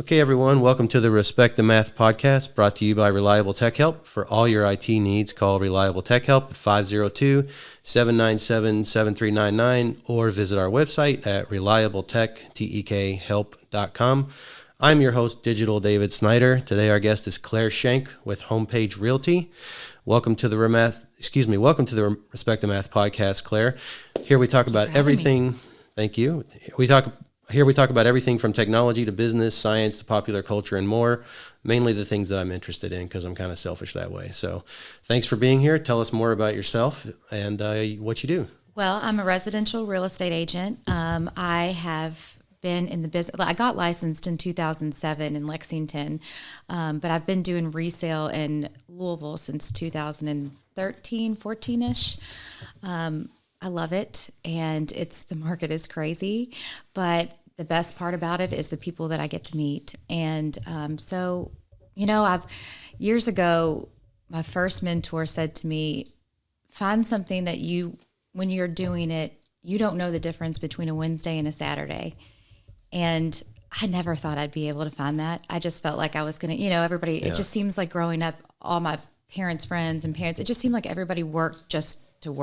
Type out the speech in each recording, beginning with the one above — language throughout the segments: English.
Okay, everyone, welcome to the Respect the Math podcast, brought to you by Reliable Tech Help. For all your IT needs, call Reliable Tech Help at 502-797-7399 or visit our website at reliabletechhelp.com. I'm your host, Digital David Snyder. Today our guest is Claire Schenk with Homepage Realty. Welcome to the welcome to the Respect the Math podcast, Claire. Here we talk about everything. Thank you. We talk about everything from technology to business, science to popular culture and more, mainly the things that I'm interested in because I'm kind of selfish that way. So thanks for being here. Tell us more about yourself and what you do. Well, I'm a residential real estate agent. I have been in the business. I got licensed in 2007 in Lexington, but I've been doing resale in Louisville since 2013, 14-ish. I love it, and the market is crazy, but the best part about it is the people that I get to meet. And years ago, my first mentor said to me, find something that when you're doing it, you don't know the difference between a Wednesday and a Saturday. And I never thought I'd be able to find that. I just felt like I was going to, everybody, It just seems like growing up, all my parents' friends and parents, it just seemed like everybody worked just to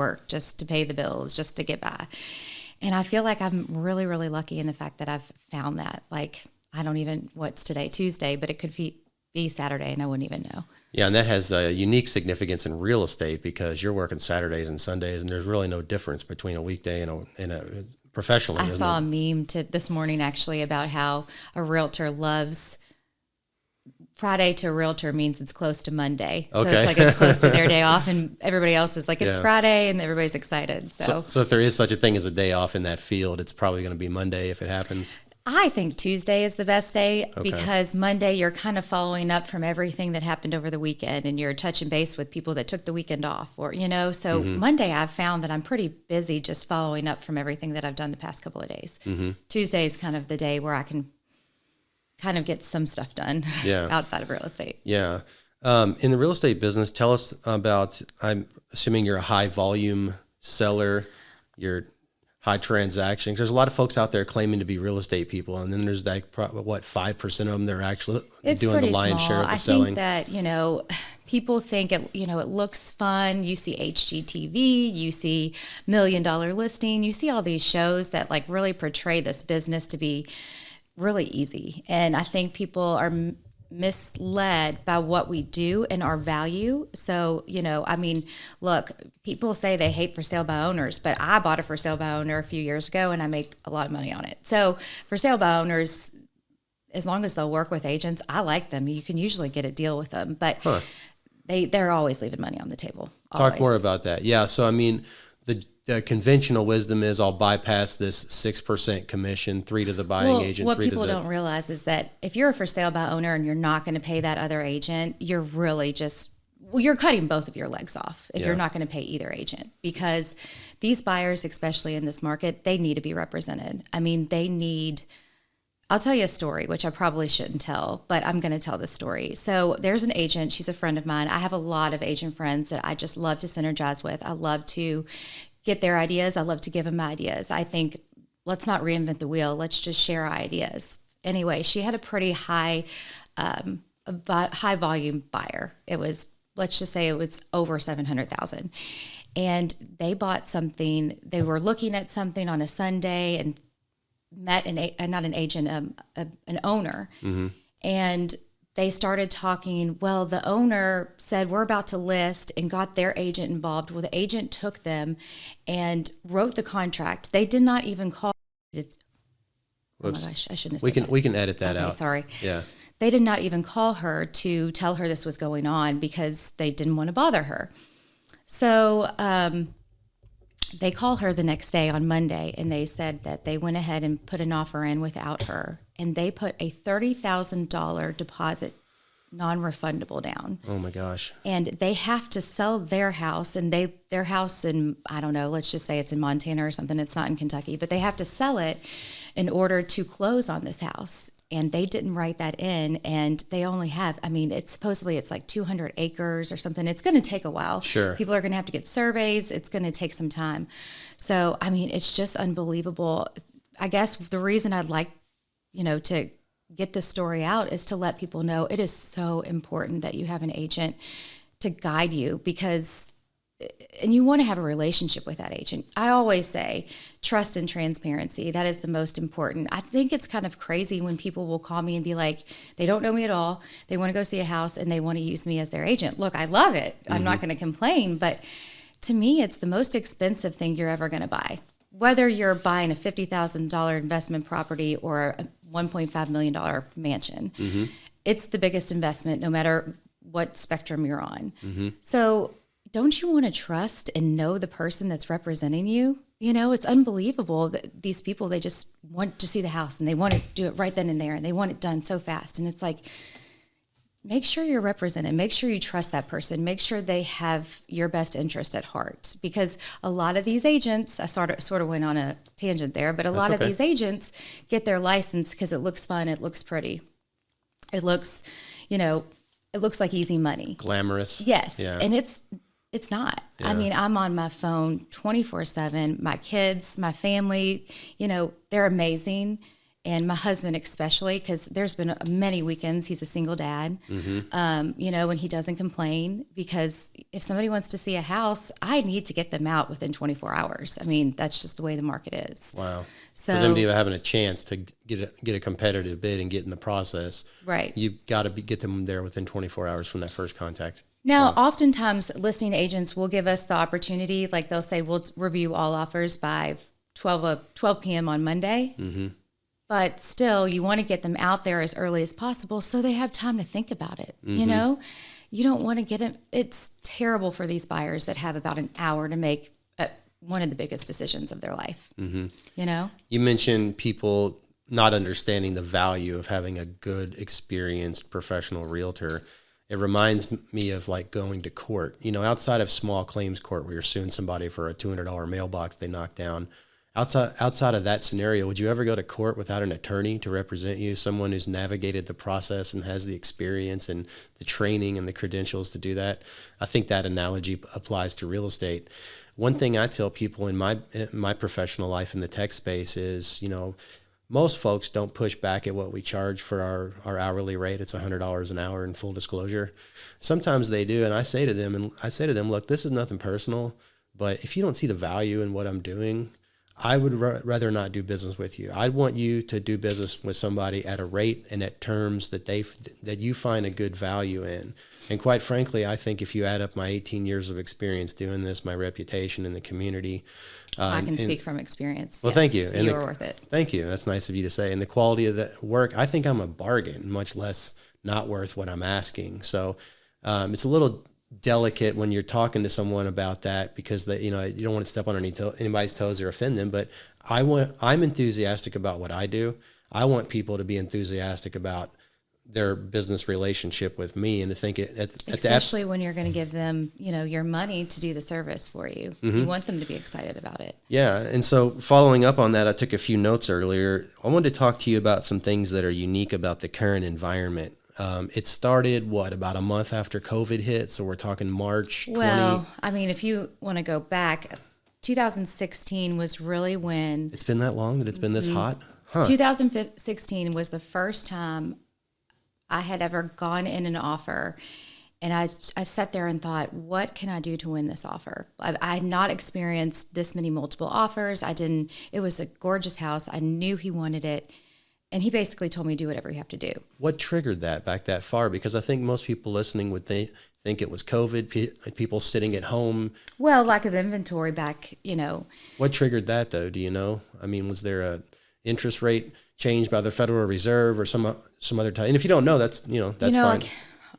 pay the bills, just to get by. And I feel like I'm really, really lucky in the fact that I've found that. Like, what's today, Tuesday, but it could be Saturday and I wouldn't even know. Yeah, and that has a unique significance in real estate because you're working Saturdays and Sundays, and there's really no difference between a weekday and a professionally. I saw a meme this morning actually about how a realtor loves Friday to a realtor means it's close to Monday. So it's like it's close to their day off, and everybody else is like, it's Friday, and everybody's excited. So if there is such a thing as a day off in that field, it's probably going to be Monday if it happens. I think Tuesday is the best day because Monday you're kind of following up from everything that happened over the weekend, and you're touching base with people that took the weekend off, or so Monday I've found that I'm pretty busy just following up from everything that I've done the past couple of days. Tuesday is kind of the day where I can kind of get some stuff done outside of real estate. Yeah. In the real estate business, tell us about, I'm assuming you're a high volume seller, you're high transactions. There's a lot of folks out there claiming to be real estate people. And then there's like, 5% of them, they're actually doing the lion's share of the selling. I think that, people think it looks fun. You see HGTV, you see $1 Million Listing, you see all these shows that like really portray this business to be really easy. And I think people are misled by what we do and our value. So, look, people say they hate for sale by owners, but I bought a for sale by owner a few years ago and I make a lot of money on it. So for sale by owners, as long as they'll work with agents, I like them. You can usually get a deal with them, but they're always leaving money on the table. Always. Talk more about that. Yeah. So, the conventional wisdom is I'll bypass this 6% commission, 3 to the buying agent. What people don't realize is that if you're a for sale by owner and you're not going to pay that other agent, you're really you're cutting both of your legs off if you're not going to pay either agent, because these buyers, especially in this market, they need to be represented. I'll tell you a story, which I probably shouldn't tell, but I'm going to tell this story. So there's an agent, she's a friend of mine. I have a lot of agent friends that I just love to synergize with. I love to get their ideas. I love to give them ideas. I think, let's not reinvent the wheel. Let's just share ideas. Anyway, she had a pretty high volume buyer. Let's just say it was over 700,000. And they bought something, they were looking at something on a Sunday and met an owner. And they started talking. Well, the owner said, we're about to list, and got their agent involved. Well, the agent took them and wrote the contract. They did not even call it. Oh my gosh, I shouldn't have said that. We can edit that out. Sorry. Yeah. They did not even call her to tell her this was going on because they didn't want to bother her. So they call her the next day on Monday, and they said that they went ahead and put an offer in without her, and they put a $30,000 deposit, non-refundable, down. Oh my gosh. And they have to sell their house, and their house in, I don't know, let's just say it's in Montana or something. It's not in Kentucky, but they have to sell it in order to close on this house. And they didn't write that in, and they only have, it's supposedly like 200 acres or something. It's going to take a while. Sure. People are going to have to get surveys. It's going to take some time. So, it's just unbelievable. I guess the reason I'd like, to get this story out is to let people know it is so important that you have an agent to guide you, because and you want to have a relationship with that agent. I always say trust and transparency. That is the most important. I think it's kind of crazy when people will call me and be like, they don't know me at all. They want to go see a house and they want to use me as their agent. Look, I love it. I'm not going to complain. But to me, it's the most expensive thing you're ever going to buy. Whether you're buying a $50,000 investment property or a $1.5 million mansion, it's the biggest investment no matter what spectrum you're on. So don't you want to trust and know the person that's representing you? You know, it's unbelievable that these people, they just want to see the house and they want to do it right then and there and they want it done so fast. And it's like, make sure you're represented. Make sure you trust that person. Make sure they have your best interest at heart. Because a lot of these agents, I sort of went on a tangent there, but a lot of these agents get their license because it looks fun, it looks pretty. It looks, it looks like easy money. Glamorous. Yes. Yeah. And it's not. Yeah. I mean, I'm on my phone 24/7. My kids, my family, they're amazing. And my husband especially, because there's been many weekends, he's a single dad, and he doesn't complain, because if somebody wants to see a house, I need to get them out within 24 hours. I mean, that's just the way the market is. Wow. So, for them to even having a chance to get a competitive bid and get in the process, right? You've got to get them there within 24 hours from that first contact. Now, oftentimes listing agents will give us the opportunity, like they'll say, we'll review all offers by 12 p.m. on Monday. But still, you want to get them out there as early as possible so they have time to think about it. You don't want to get it. It's terrible for these buyers that have about an hour to make one of the biggest decisions of their life. You mentioned people not understanding the value of having a good, experienced professional realtor. It reminds me of like going to court, outside of small claims court where you're suing somebody for a $200 mailbox they knocked down. Outside of that scenario, would you ever go to court without an attorney to represent you, someone who's navigated the process and has the experience and the training and the credentials to do that? I think that analogy applies to real estate. One thing I tell people in my professional life in the tech space is, most folks don't push back at what we charge for our hourly rate. It's $100 an hour in full disclosure. Sometimes they do, and I say to them, look, this is nothing personal, but if you don't see the value in what I'm doing, I would rather not do business with you. I want you to do business with somebody at a rate and at terms that you find a good value in. And quite frankly, I think if you add up my 18 years of experience doing this, my reputation in the community. I can speak from experience. Well, yes, thank you. You're worth it. Thank you. That's nice of you to say. And the quality of the work, I think I'm a bargain, much less not worth what I'm asking. So it's a little delicate when you're talking to someone about that, because you don't want to step on anybody's toes or offend them. But I'm enthusiastic about what I do. I want people to be enthusiastic about their business relationship with me, and to think especially when you're going to give them, your money to do the service for you. You want them to be excited about it. Yeah. And so following up on that, I took a few notes earlier. I wanted to talk to you about some things that are unique about the current environment. It started, about a month after COVID hit? So we're talking March 20. Well, I mean, if you want to go back, 2016 was really when... It's been that long that it's been this hot? Huh. 2016 was the first time I had ever gone in an offer, and I sat there and thought, what can I do to win this offer? I had not experienced this many multiple offers. It was a gorgeous house. I knew he wanted it. And he basically told me, do whatever you have to do. What triggered that back that far? Because I think most people listening would think it was COVID, people sitting at home. Well, lack of inventory back, What triggered that, though? Do you know? I mean, was there a interest rate change by the Federal Reserve or some other type? And if you don't know, that's fine.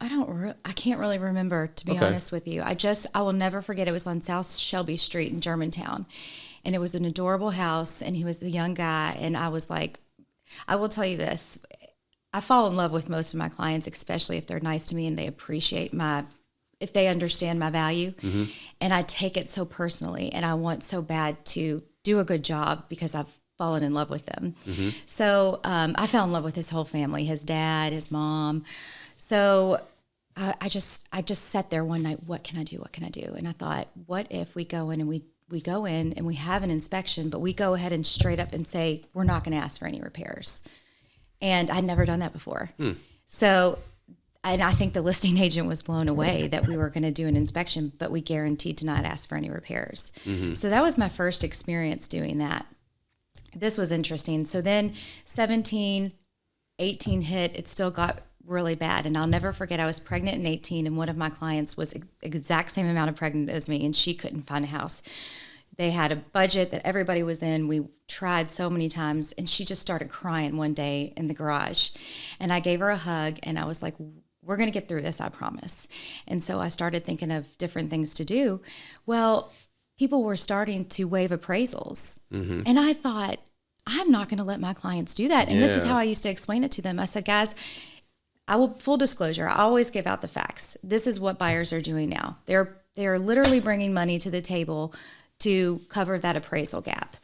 I can't really remember, to be honest with you. I will never forget. It was on South Shelby Street in Germantown, and it was an adorable house, and he was a young guy, and I was like, I will tell you this. I fall in love with most of my clients, especially if they're nice to me and they appreciate if they understand my value. And I take it so personally, and I want so bad to do a good job because I've fallen in love with them. So I fell in love with his whole family, his dad, his mom. So I just sat there one night, what can I do? What can I do? And I thought, what if we go in and we go in and we have an inspection, but we go ahead and straight up and say, we're not going to ask for any repairs. And I'd never done that before. So, and I think the listing agent was blown away that we were going to do an inspection, but we guaranteed to not ask for any repairs. So that was my first experience doing that. This was interesting. So then 17, 18 hit, it still got really bad. And I'll never forget, I was pregnant in 18, and one of my clients was exact same amount of pregnant as me, and she couldn't find a house. They had a budget that everybody was in. We tried so many times, and she just started crying one day in the garage. And I gave her a hug, and I was like, we're going to get through this, I promise. And so I started thinking of different things to do. Well, people were starting to waive appraisals. And I thought, I'm not going to let my clients do that. And this is how I used to explain it to them. I said, guys, full disclosure, I always give out the facts. This is what buyers are doing now. They're literally bringing money to the table to cover that appraisal gap.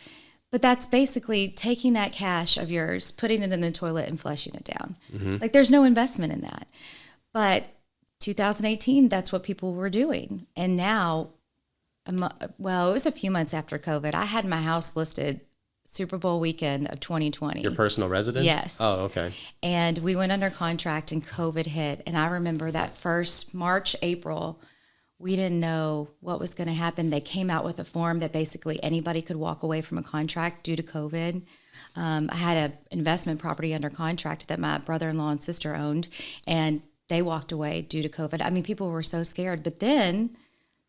But that's basically taking that cash of yours, putting it in the toilet and flushing it down. Like, there's no investment in that. But 2018, that's what people were doing. And now, well, it was a few months after COVID. I had my house listed Super Bowl weekend of 2020. Your personal residence? Yes. Oh, okay. And we went under contract and COVID hit. And I remember that first March, April, we didn't know what was going to happen. They came out with a form that basically anybody could walk away from a contract due to COVID. I had an investment property under contract that my brother-in-law and sister owned, and they walked away due to COVID. I mean, people were so scared. But then,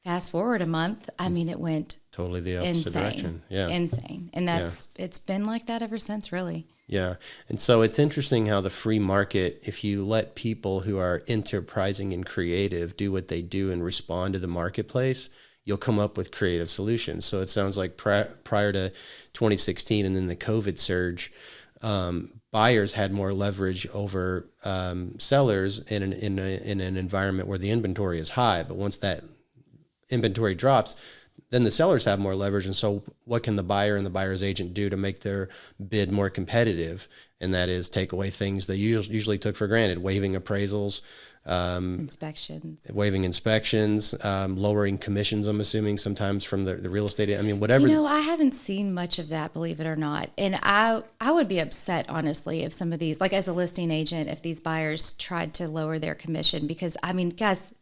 fast forward a month, I mean, it went totally the opposite direction. Yeah. Insane. And it's been like that ever since, really. Yeah. And so it's interesting how the free market, if you let people who are enterprising and creative do what they do and respond to the marketplace, you'll come up with creative solutions. So it sounds like prior to 2016 and then the COVID surge, buyers had more leverage over sellers in an environment where the inventory is high. But once that inventory drops, then the sellers have more leverage. And so what can the buyer and the buyer's agent do to make their bid more competitive? And that is take away things they usually took for granted, waiving appraisals, waiving inspections, lowering commissions, I'm assuming sometimes from the real estate. I mean, whatever. I haven't seen much of that, believe it or not. And I would be upset, honestly, if some of these, like as a listing agent, if these buyers tried to lower their commission, because I mean, guys,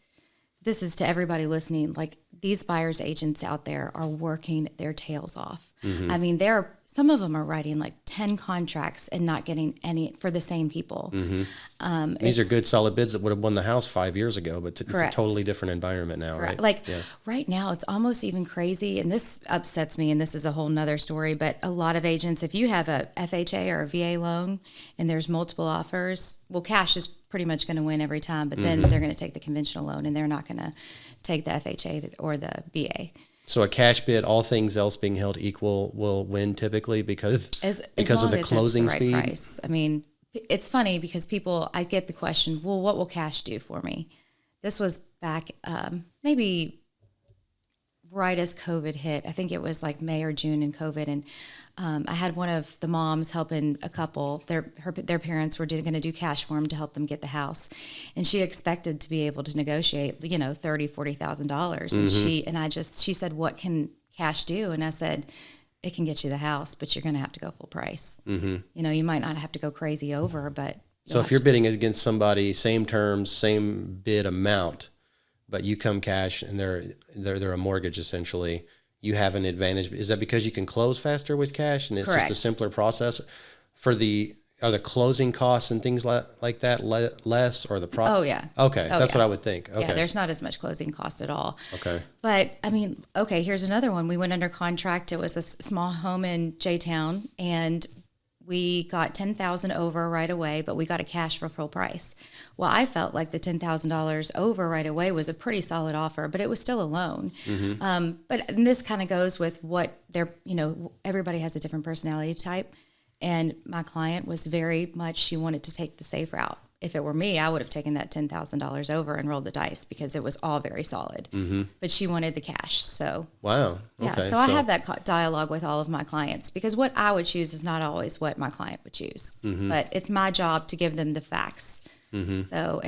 this is to everybody listening, like these buyers agents out there are working their tails off. I mean, some of them are writing like 10 contracts and not getting any for the same people. These are good, solid bids that would have won the house 5 years ago, but it's a totally different environment now, right? Like right now, it's almost even crazy. And this upsets me. And this is a whole nother story. But a lot of agents, if you have a FHA or a VA loan and there's multiple offers, well, cash is pretty much going to win every time. But then they're going to take the conventional loan and they're not going to take the FHA or the VA. So a cash bid, all things else being held equal, will win typically because of the closing speed. Price. I mean, it's funny because I get the question, well, what will cash do for me? This was back maybe right as COVID hit. I think it was like May or June in COVID, and I had one of the moms helping a couple. Their parents were going to do cash for them to help them get the house, and she expected to be able to negotiate, $30,000-$40,000. And she said, "What can cash do?" And I said, "It can get you the house, but you're going to have to go full price. You might not have to go crazy over, but." So if you're bidding against somebody, same terms, same bid amount, but you come cash and they're a mortgage essentially, you have an advantage. Is that because you can close faster with cash and it's Correct. just a simpler process? Are the closing costs and things like that less, or the Oh yeah. Okay, that's what I would think. Okay. Yeah, there's not as much closing cost at all. Okay. But I mean, okay, here's another one. We went under contract. It was a small home in J-Town, and we got $10,000 over right away, but we got a cash for full price. Well, I felt like the $10,000 over right away was a pretty solid offer, but it was still a loan. But this kind of goes with what everybody has a different personality type. And my client was very much, she wanted to take the safe route. If it were me, I would have taken that $10,000 over and rolled the dice because it was all very solid. But she wanted the cash. So wow. Okay. Yeah. So I have that dialogue with all of my clients because what I would choose is not always what my client would choose. But it's my job to give them the facts. So,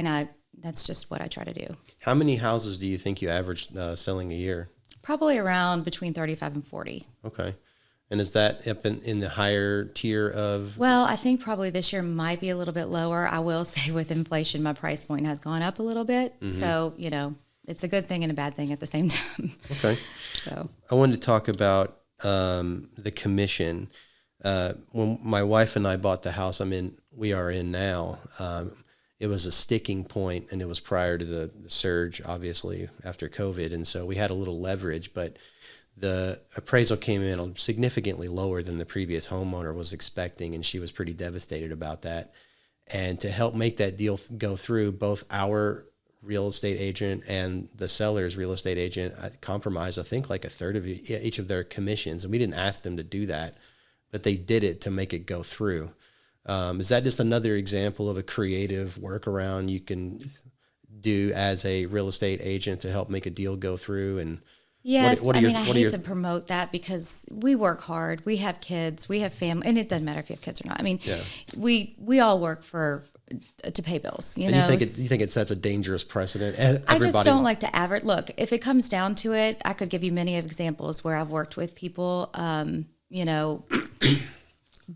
that's just what I try to do. How many houses do you think you average selling a year? Probably around between 35 and 40. Okay. And is that up in the higher tier of? Well, I think probably this year might be a little bit lower. I will say with inflation, my price point has gone up a little bit. So, it's a good thing and a bad thing at the same time. Okay. So I wanted to talk about the commission. When my wife and I bought the house we are in now, it was a sticking point, and it was prior to the surge, obviously, after COVID. And so we had a little leverage, but the appraisal came in significantly lower than the previous homeowner was expecting, and she was pretty devastated about that. And to help make that deal go through, both our real estate agent and the seller's real estate agent compromised, I think, like a third of each of their commissions. And we didn't ask them to do that, but they did it to make it go through. Is that just another example of a creative workaround you can do as a real estate agent to help make a deal go through? And yes, I hate to promote that because we work hard. We have kids, we have family, and it doesn't matter if you have kids or not. I mean, we all work to pay bills. You know, you think it sets a dangerous precedent? I just don't like to average. Look, if it comes down to it, I could give you many examples where I've worked with people.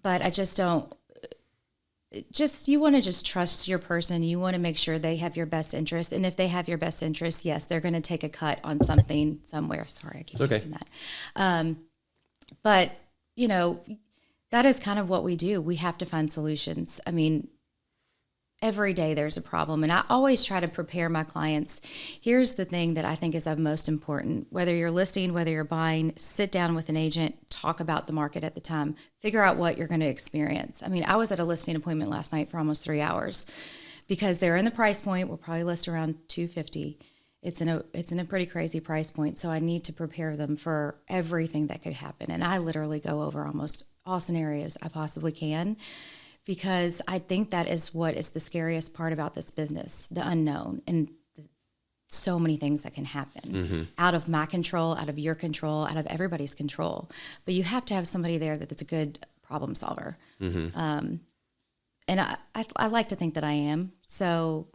But I just don't. You want to just trust your person. You want to make sure they have your best interest. And if they have your best interest, yes, they're going to take a cut on something somewhere. Sorry, I keep saying that. But, that is kind of what we do. We have to find solutions. I mean, every day there's a problem. And I always try to prepare my clients. Here's the thing that I think is of most important. Whether you're listing, whether you're buying, sit down with an agent, talk about the market at the time, figure out what you're going to experience. I mean, I was at a listing appointment last night for almost 3 hours because they're in the price point. We'll probably list around $250. It's in a pretty crazy price point. So I need to prepare them for everything that could happen. And I literally go over almost all scenarios I possibly can, because I think that is what is the scariest part about this business, the unknown, and so many things that can happen out of my control, out of your control, out of everybody's control. But you have to have somebody there that's a good problem solver. And I like to think that I am. So,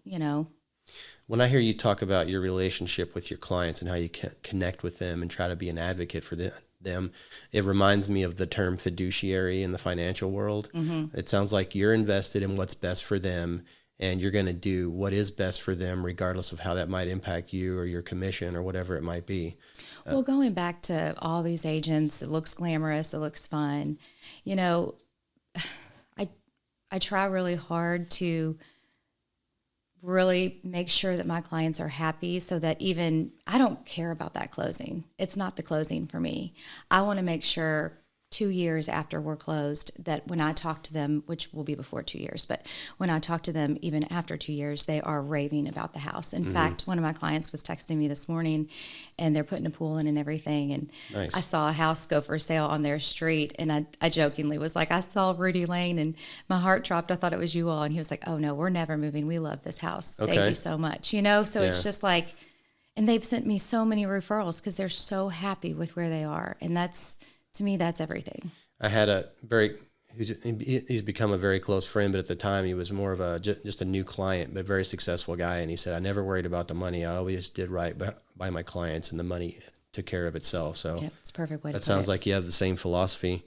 When I hear you talk about your relationship with your clients and how you connect with them and try to be an advocate for them, it reminds me of the term fiduciary in the financial world. It sounds like you're invested in what's best for them, and you're going to do what is best for them regardless of how that might impact you or your commission or whatever it might be. Well, going back to all these agents, it looks glamorous, it looks fun. I try really hard to really make sure that my clients are happy, so that even I don't care about that closing. It's not the closing for me. I want to make sure 2 years after we're closed that when I talk to them, which will be before 2 years, but when I talk to them even after 2 years, they are raving about the house. In fact, one of my clients was texting me this morning, and they're putting a pool in and everything. And nice. I saw a house go for sale on their street, and I jokingly was like, I saw Rudy Lane, and my heart dropped. I thought it was you all. And he was like, oh no, we're never moving. We love this house. Okay. Thank you so much. So it's just like, and they've sent me so many referrals because they're so happy with where they are. And to me, that's everything. I had he's become a very close friend, but at the time he was more of just a new client, but a very successful guy. And he said, I never worried about the money. I always did right by my clients, and the money took care of itself. So it's a perfect way to put it. That sounds like you have the same philosophy.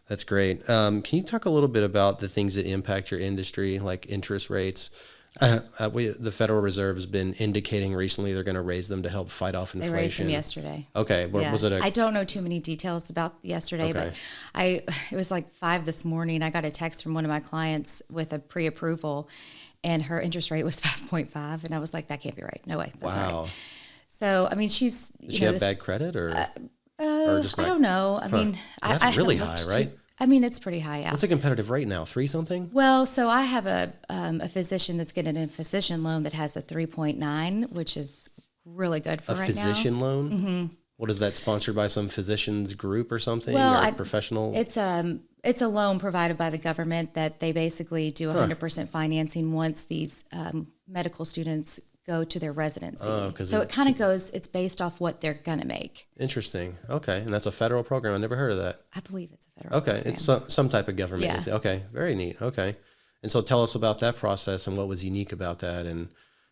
That's great. Can you talk a little bit about the things that impact your industry, like interest rates? The Federal Reserve has been indicating recently they're going to raise them to help fight off inflation. They raised them yesterday. Okay. Yeah. Was it I don't know too many details about yesterday, but it was like 5 this morning. I got a text from one of my clients with a pre-approval, and her interest rate was 5.5. And I was like, that can't be right. No way. That's wow. Right. So, I mean, Did she have bad credit or just not? I don't know. I mean, that's really high, right? It's pretty high. Yeah. What's a competitive rate now? 3 something? Well, so I have a physician that's getting a physician loan that has a 3.9, which is really good for right now. A physician loan? Mm-hmm. What is that, sponsored by some physicians group or something? Well, or professional? It's a loan provided by the government that they basically do 100% financing once these medical students go to their residency. Oh, so it kind of goes, it's based off what they're going to make. Interesting. Okay. And that's a federal program. I never heard of that. I believe it's a federal program. It's some type of government. Yeah. Okay. Very neat. Okay. And so tell us about that process and what was unique about that. And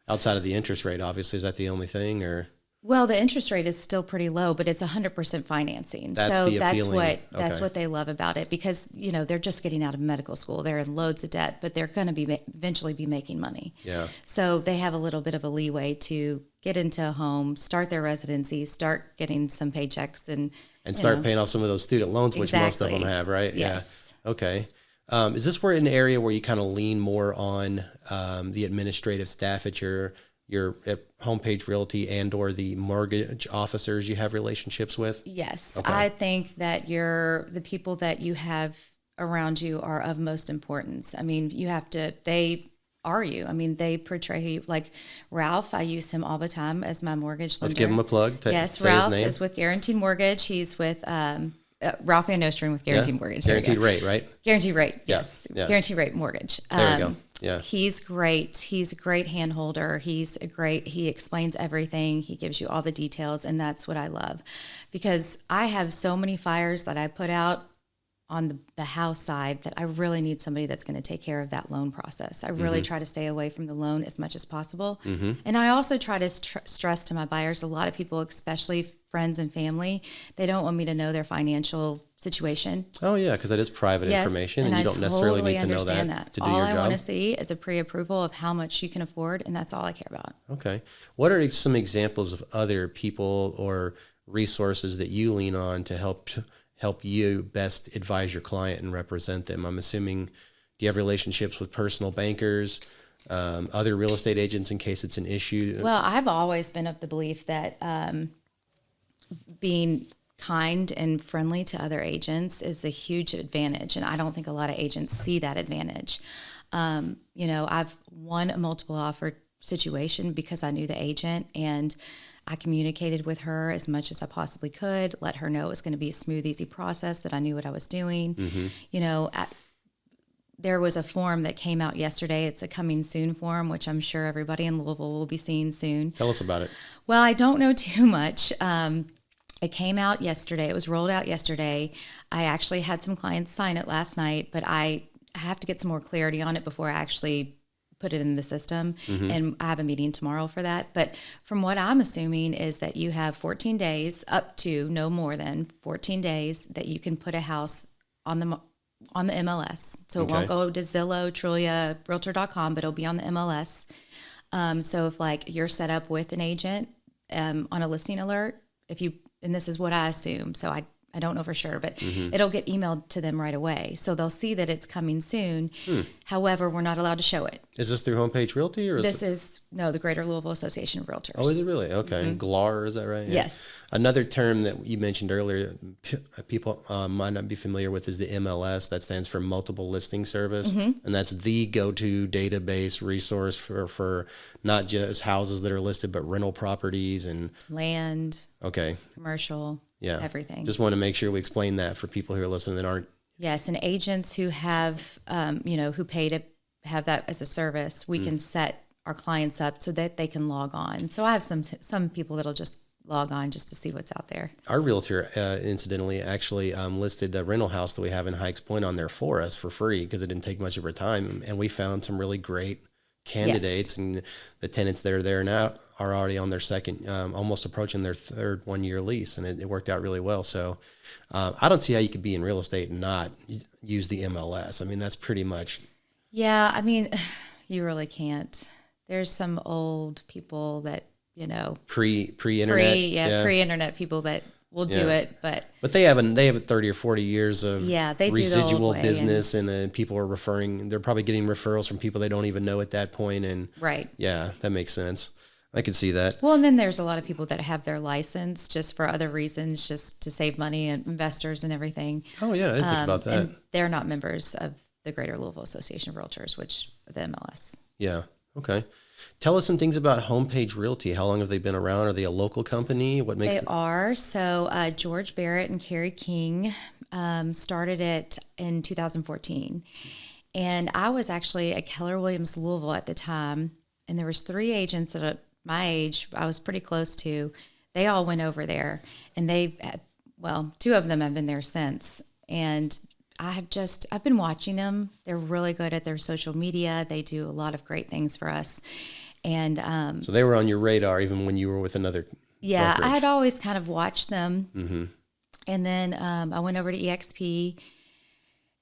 outside of the interest rate, obviously, is that the only thing or? Well, the interest rate is still pretty low, but it's 100% financing. That's So the appealing. that's what they love about it, because they're just getting out of medical school. They're in loads of debt, but they're going to be eventually be making money. Yeah. So they have a little bit of a leeway to get into a home, start their residency, start getting some paychecks, and start paying off some of those student loans, which most of them have, right? Yes. Yeah. Okay. Is this where an area where you kind of lean more on the administrative staff at your at Homepage Realty and or the mortgage officers you have relationships with? Yes. Okay. I think that the people that you have around you are of most importance. I mean, they are you. I mean, they portray you. Like Ralph, I use him all the time as my mortgage lender. Let's give him a plug. Yes, say Ralph his name. is with Guaranteed Mortgage. He's with Ralph Van Nostrum with Guaranteed Mortgage. Guaranteed rate, right? Guaranteed rate, Yeah. yes. Yeah. Guaranteed rate mortgage. There you go. Yeah. He's great. He's a great hand holder. He explains everything. He gives you all the details, and that's what I love, because I have so many fires that I put out on the house side that I really need somebody that's going to take care of that loan process. I really try to stay away from the loan as much as possible. And I also try to stress to my buyers, a lot of people, especially friends and family, they don't want me to know their financial situation. Oh, yeah, because that is private information, and you I don't necessarily need to know understand that to do all your I job. want to see is a pre-approval of how much you can afford, and that's all I care about. Okay. What are some examples of other people or resources that you lean on to help you best advise your client and represent them? I'm assuming, do you have relationships with personal bankers, other real estate agents in case it's an issue? Well, I've always been of the belief that being kind and friendly to other agents is a huge advantage, and I don't think a lot of agents see that advantage. I've won a multiple offer situation because I knew the agent, and I communicated with her as much as I possibly could, let her know it was going to be a smooth, easy process, that I knew what I was doing. There was a form that came out yesterday. It's a coming soon form, which I'm sure everybody in Louisville will be seeing soon. Tell us about it. Well, I don't know too much. It came out yesterday. It was rolled out yesterday. I actually had some clients sign it last night, but I have to get some more clarity on it before I actually put it in the system. And I have a meeting tomorrow for that. But from what I'm assuming is that you have 14 days, up to no more than 14 days, that you can put a house on the MLS. So it won't go to Zillow, Trulia, Realtor.com, but it'll be on the MLS. So if you're set up with an agent on a listing alert, and this is what I assume, so I don't know for sure, but it'll get emailed to them right away. So they'll see that it's coming soon. However, we're not allowed to show it. Is this through Homepage Realty? Or the Greater Louisville Association of Realtors. Oh, is it really? Okay. GLAR, is that right? Yeah. Yes. Another term that you mentioned earlier, people might not be familiar with, is the MLS. That stands for Multiple Listing Service. And that's the go-to database resource for not just houses that are listed, but rental properties and land, commercial. commercial, everything. Just want to make sure we explain that for people who are listening that aren't. Yes, and agents who have, who pay to have that as a service, we can set our clients up so that they can log on. So I have some people that'll just log on just to see what's out there. Our realtor, incidentally, actually listed the rental house that we have in Hikes Point on there for us for free because it didn't take much of her time, and we found some really great candidates, and the tenants that are there now are already on their second, almost approaching their third 1-year lease, and it worked out really well. So I don't see how you could be in real estate and not use the MLS. I mean, that's pretty much. Yeah, I mean, you really can't. There's some old people that, pre-internet, pre-internet people that will do it, but they have 30 or 40 years of they residual do business, and people are they're probably getting referrals from people they don't even know at that point, and that makes sense. I could see that. Well, and then there's a lot of people that have their license just for other reasons, just to save money, and investors and everything. Oh yeah, I didn't think about that. And they're not members of the Greater Louisville Association of Realtors, which the MLS. Yeah. Okay. Tell us some things about Homepage Realty. How long have they been around? Are they a local company? What makes they are? So George Barrett and Carrie King started it in 2014, and I was actually at Keller Williams Louisville at the time, and there was 3 agents that at my age I was pretty close to. They all went over there, and 2 of them have been there since, and I've been watching them. They're really good at their social media. They do a lot of great things for us. And so they were on your radar even when you were with another Yeah, brokerage? I had always kind of watched them. Mm-hmm. And then I went over to EXP,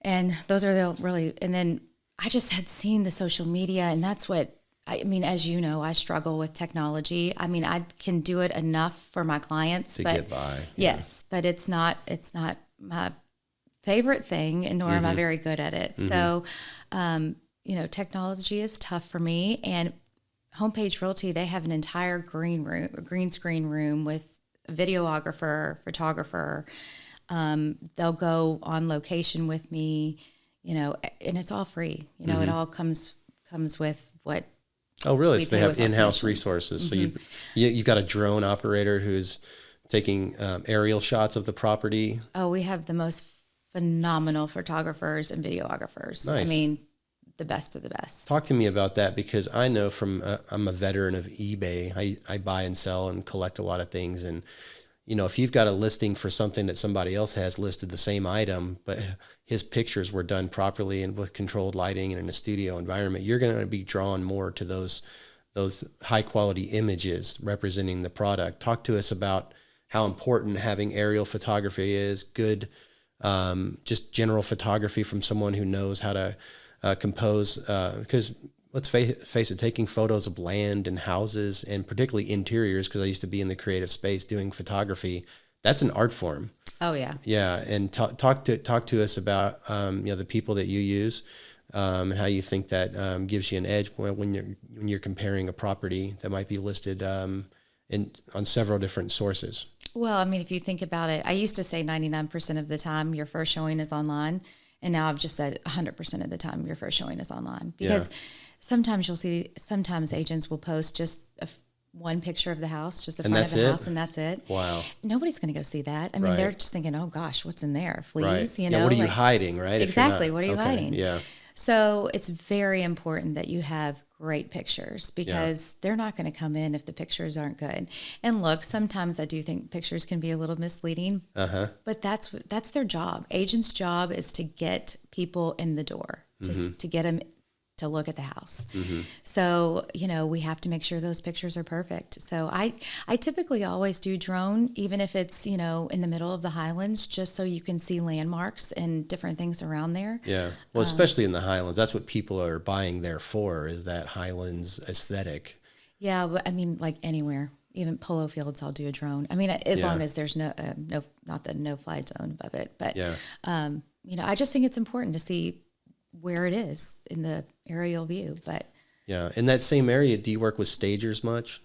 and those are the really, and then I just had seen the social media, and that's what, I mean, as you know, I struggle with technology. I mean, I can do it enough for my clients. To but get by. Yes, but it's not my favorite thing, and nor am I very good at it. So, technology is tough for me. And Homepage Realty, they have an entire green screen room with a videographer, photographer. They'll go on location with me, and it's all free. It all comes with what. Oh, really? So they have in-house commissions. resources. So you've got a drone operator who's taking aerial shots of the property. Oh, we have the most phenomenal photographers and videographers. Nice. I mean, the best of the best. Talk to me about that, because I know I'm a veteran of eBay. I buy and sell and collect a lot of things. And, if you've got a listing for something that somebody else has listed the same item, but his pictures were done properly and with controlled lighting and in a studio environment, you're going to be drawn more to those high quality images representing the product. Talk to us about how important having aerial photography is, good, just general photography from someone who knows how to compose, because let's face it, taking photos of land and houses, and particularly interiors, because I used to be in the creative space doing photography, that's an art form. Oh yeah. Yeah. And talk to us about, the people that you use, and how you think that gives you an edge when you're comparing a property that might be listed on several different sources. Well, I mean, if you think about it, I used to say 99% of the time your first showing is online. And now I've just said 100% of the time your first showing is online. Because sometimes sometimes agents will post just one picture of the house, just the front of the house, and that's it. Wow. Nobody's going to go see that. I mean, they're just thinking, oh gosh, what's in there? Fleas, Right. What are you hiding, right? Exactly. What are you hiding? Yeah. So it's very important that you have great pictures, because they're not going to come in if the pictures aren't good. And look, sometimes I do think pictures can be a little misleading, but that's their job. Agent's job is to get people in the door, to get them to look at the house. So, we have to make sure those pictures are perfect. So I typically always do drone, even if it's, in the middle of the Highlands, just so you can see landmarks and different things around there. Yeah. Well, especially in the Highlands, that's what people are buying there for, is that Highlands aesthetic. Yeah. But I mean, like anywhere, even polo fields, I'll do a drone. I mean, as long as there's not the no-fly zone above it. But, I just think it's important to see where it is in the aerial view. But yeah, in that same area, do you work with stagers much?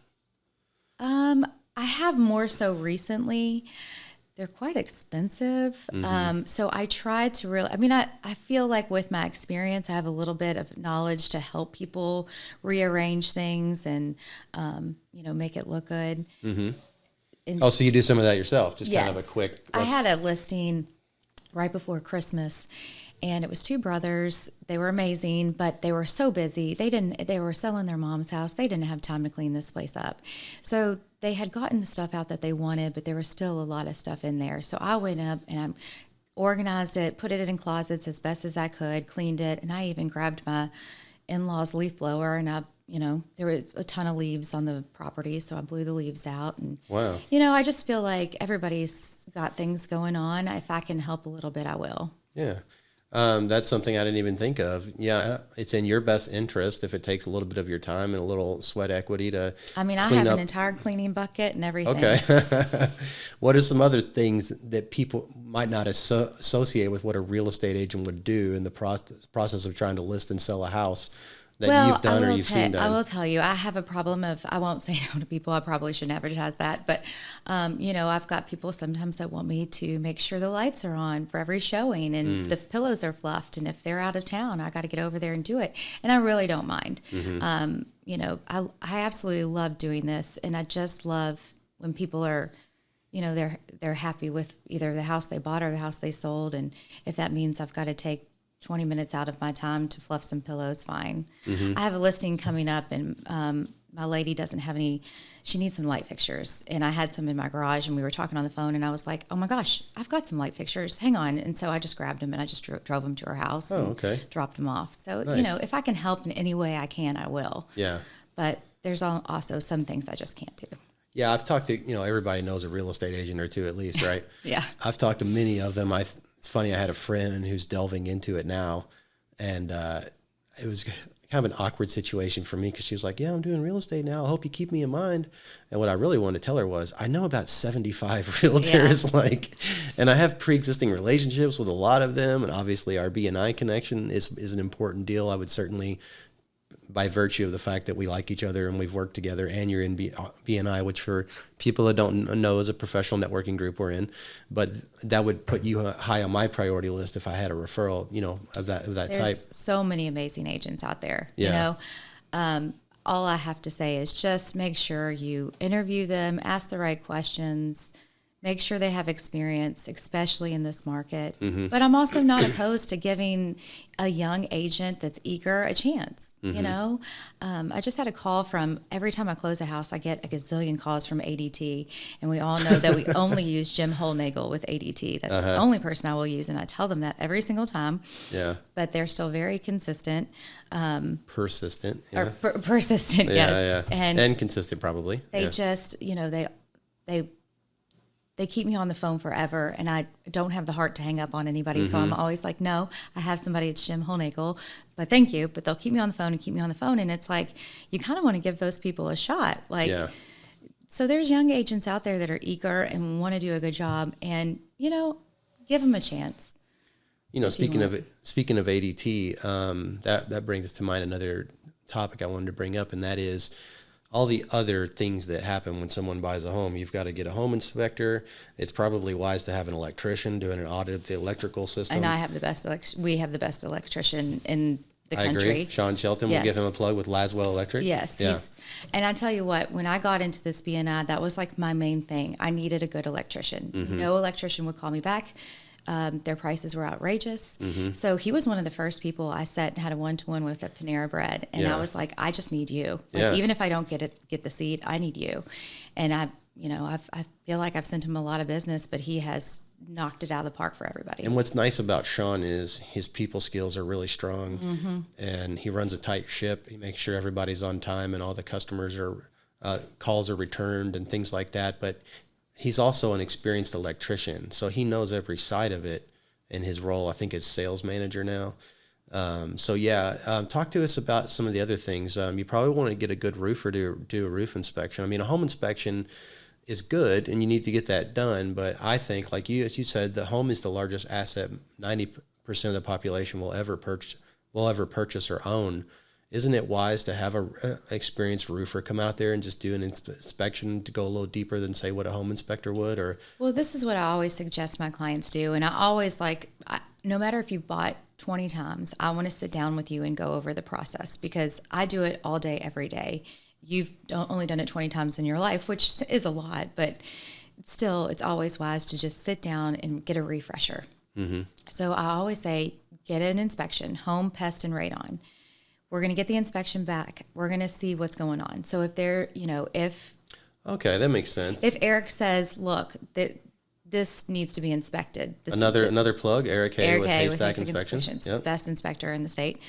I have more so recently. They're quite expensive. So I try to really, I feel like with my experience, I have a little bit of knowledge to help people rearrange things and, make it look good. So you do some of that yourself, just kind of a quick. I had a listing right before Christmas, and it was two brothers. They were amazing, but they were so busy. They were selling their mom's house. They didn't have time to clean this place up. So they had gotten the stuff out that they wanted, but there was still a lot of stuff in there. So I went up and I organized it, put it in closets as best as I could, cleaned it. And I even grabbed my in-laws leaf blower, and there was a ton of leaves on the property. So I blew the leaves out. And, wow. I just feel like everybody's got things going on. If I can help a little bit, I will. Yeah. That's something I didn't even think of. Yeah, it's in your best interest if it takes a little bit of your time and a little sweat equity to I have an entire cleaning bucket and everything. Okay. What are some other things that people might not associate with what a real estate agent would do in the process of trying to list and sell a house that you've done or you've seen done? I will tell you, I have a problem I won't say no to people. I probably shouldn't advertise that. But, I've got people sometimes that want me to make sure the lights are on for every showing and the pillows are fluffed. And if they're out of town, I got to get over there and do it. And I really don't mind. I absolutely love doing this. And I just love when people are, they're happy with either the house they bought or the house they sold. And if that means I've got to take 20 minutes out of my time to fluff some pillows, fine. I have a listing coming up, and my lady doesn't have any, she needs some light fixtures. And I had some in my garage, and we were talking on the phone, and I was like, oh my gosh, I've got some light fixtures. Hang on. And so I just grabbed them, and I just drove them to her house and dropped them off. So, nice. If I can help in any way I can, I will. Yeah. But there's also some things I just can't do. Yeah, I've talked to, everybody knows a real estate agent or two at least, right? Yeah. I've talked to many of them. It's funny, I had a friend who's delving into it now, and it was kind of an awkward situation for me because she was like, yeah, I'm doing real estate now. I hope you keep me in mind. And what I really wanted to tell her was, I know about 75 realtors, and I have pre-existing relationships with a lot of them. And obviously our BNI connection is an important deal. I would certainly, by virtue of the fact that we like each other and we've worked together, and you're in BNI, which for people that don't know is a professional networking group we're in, but that would put you high on my priority list if I had a referral, of that type. There's so many amazing agents out there, Yeah. all I have to say is just make sure you interview them, ask the right questions, make sure they have experience, especially in this market. Mm-hmm. But I'm also not opposed to giving a young agent that's eager a chance. Mm-hmm. I just had a call from, every time I close a house, I get a gazillion calls from ADT. And we all know that we only use Jim Holnagel with ADT. That's the only person I will use. And I tell them that every single time. Yeah. But they're still very consistent. Persistent. Yeah. Or persistent, yes. Yeah. And consistent, probably. They just, they keep me on the phone forever, and I don't have the heart to hang up on anybody. So I'm always like, no, I have somebody, it's Jim Holnagel, but thank you. But they'll keep me on the phone and keep me on the phone. And it's like, you kind of want to give those people a shot. So there's young agents out there that are eager and want to do a good job, and, give them a chance. Speaking of ADT, that brings us to mind another topic I wanted to bring up, and that is all the other things that happen when someone buys a home. You've got to get a home inspector. It's probably wise to have an electrician doing an audit of the electrical system. And we have the best electrician in the country. I agree. Sean Shelton, Yes. We'll give him a plug with Laswell Electric. Yes. Yeah. And I tell you what, when I got into this BNI, that was like my main thing. I needed a good electrician. Mm-hmm. No electrician would call me back. Their prices were outrageous. Mm-hmm. So he was one of the first people I sat and had a one-to-one with at Panera Bread. And I was like, I just need you. Even if I don't get the seat, I need you. And I feel like I've sent him a lot of business, but he has knocked it out of the park for everybody. And what's nice about Sean is his people skills are really strong, and he runs a tight ship. He makes sure everybody's on time and all the customers calls are returned and things like that. But he's also an experienced electrician, so he knows every side of it in his role, I think, as sales manager now. Talk to us about some of the other things. You probably want to get a good roofer to do a roof inspection. I mean, a home inspection is good, and you need to get that done. But I think, like as you said, the home is the largest asset 90% of the population will ever purchase or own. Isn't it wise to have a experienced roofer come out there and just do an inspection to go a little deeper than, say, what a home inspector would? Well, this is what I always suggest my clients do. And I always no matter if you've bought 20 times, I want to sit down with you and go over the process, because I do it all day, every day. You've only done it 20 times in your life, which is a lot, but still, it's always wise to just sit down and get a refresher. Mm-hmm. So I always say, get an inspection, home, pest, and radon. We're going to get the inspection back. We're going to see what's going on. So if okay, that makes sense. If Eric says, look, this needs to be inspected. Another plug, Eric Hay with Haystack Inspections. Yep. Best inspector in the state.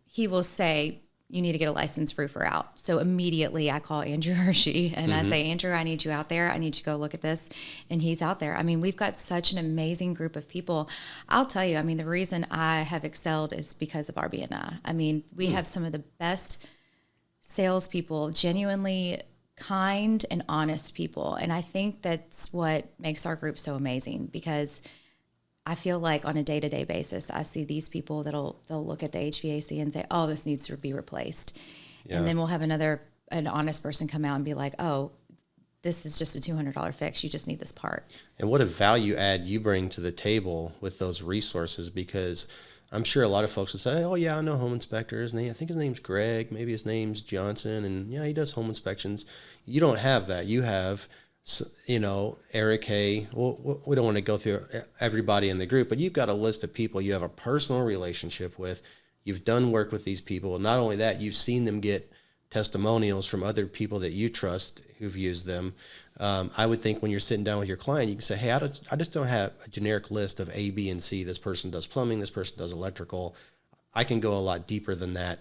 He will say, you need to get a licensed roofer out. So immediately I call Andrew Hershey and I say, Andrew, I need you out there. I need you to go look at this. And he's out there. I mean, we've got such an amazing group of people. I'll tell you, I mean, the reason I have excelled is because of our BNI. I mean, we have some of the best salespeople, genuinely kind and honest people. And I think that's what makes our group so amazing, because I feel like on a day-to-day basis, I see these people they'll look at the HVAC and say, oh, this needs to be replaced. Yeah. And then we'll have an honest person come out and be like, oh, this is just a $200 fix. You just need this part. And what a value add you bring to the table with those resources, because I'm sure a lot of folks would say, oh, yeah, I know home inspectors. I think his name's Greg. Maybe his name's Johnson. And, yeah, he does home inspections. You don't have that. You have, Eric Hay. Well, we don't want to go through everybody in the group, but you've got a list of people you have a personal relationship with. You've done work with these people. Not only that, you've seen them get testimonials from other people that you trust who've used them. I would think when you're sitting down with your client, you can say, hey, I just don't have a generic list of A, B, and C. This person does plumbing. This person does electrical. I can go a lot deeper than that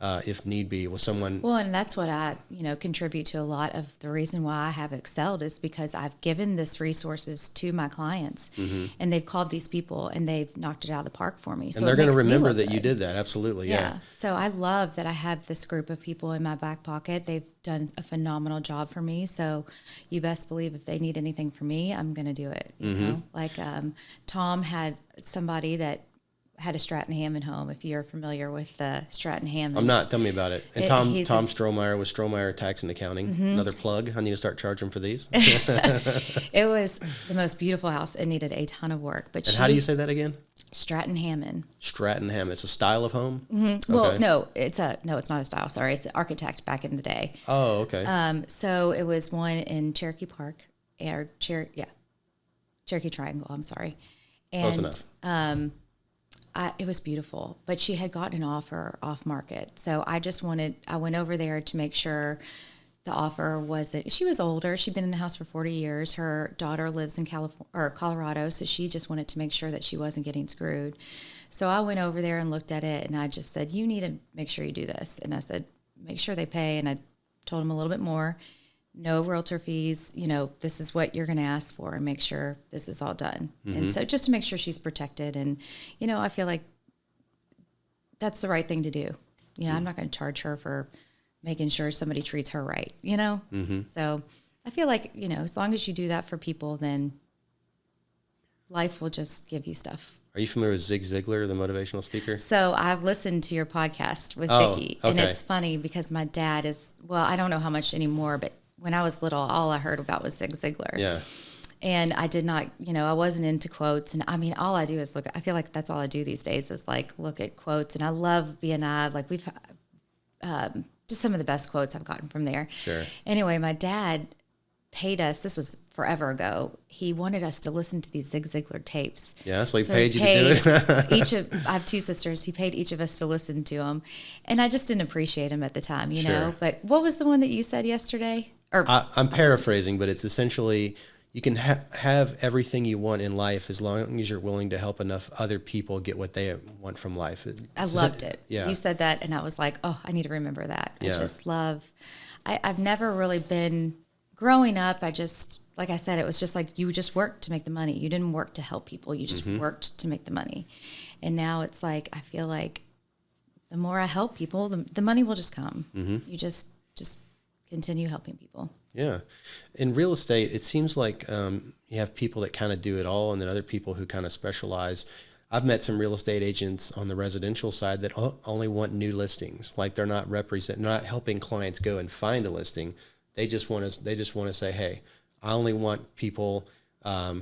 if need be, with someone. Well, and that's what I, contribute to a lot of the reason why I have excelled is because I've given this resources to my clients, and they've called these people and they've knocked it out of the park for me. So And they're going to remember that you did that. Absolutely. Yeah. So I love that I have this group of people in my back pocket. They've done a phenomenal job for me. So you best believe if they need anything from me, I'm going to do it. You know, like Tom had somebody that had a Stratton Hammond home. If you're familiar with the Stratton Hammond, I'm not. Tell me about it. And Tom Strohmeyer with Strohmeyer Tax and Accounting. Another plug. I need to start charging for these. It was the most beautiful house. It needed a ton of work. But how do you say that again? Stratton Hammond. Stratton Hammond. It's a style of home. Well, Okay. no, it's not a style. Sorry, it's an architect back in the day. Oh, okay. So it was one in Cherokee Park, Cherokee Triangle. I'm sorry. And, Close enough. It was beautiful, but she had gotten an offer off market. So I went over there to make sure the offer wasn't, she was older. She'd been in the house for 40 years. Her daughter lives in Colorado. So she just wanted to make sure that she wasn't getting screwed. So I went over there and looked at it and I just said, you need to make sure you do this. And I said, make sure they pay. And I told them a little bit more. No realtor fees, this is what you're going to ask for and make sure this is all done. And so just to make sure she's protected. And, I feel like that's the right thing to do. I'm not going to charge her for making sure somebody treats her right, So I feel like, as long as you do that for people, then life will just give you stuff. Are you familiar with Zig Ziglar, the motivational speaker? So I've listened to your podcast with Vicki. Okay. And it's funny because my dad I don't know how much anymore, but when I was little, all I heard about was Zig Ziglar. Yeah. And I did not, I wasn't into quotes. And I mean, all I do is I feel like that's all I do these days is look at quotes. And I love BNI. We've just some of the best quotes I've gotten from there. Sure. Anyway, my dad paid us, this was forever ago, he wanted us to listen to these Zig Ziglar tapes. Yeah, that's why he paid you to do it. I have two sisters. He paid each of us to listen to them. And I just didn't appreciate them at the time, you know. But what was the one that you said yesterday? I'm paraphrasing, but it's essentially you can have everything you want in life as long as you're willing to help enough other people get what they want from life. I loved it. Yeah. You said that, and I was like, oh, I need to remember that. Yeah. I just love, I've never really been, growing up, like I said, it was just like you just worked to make the money. You didn't work to help people. You just worked to make the money. And now it's like, I feel like the more I help people, the money will just come. You just continue helping people. Yeah. In real estate, it seems like you have people that kind of do it all and then other people who kind of specialize. I've met some real estate agents on the residential side that only want new listings. Like they're not not helping clients go and find a listing. They just want to say, hey, I only want people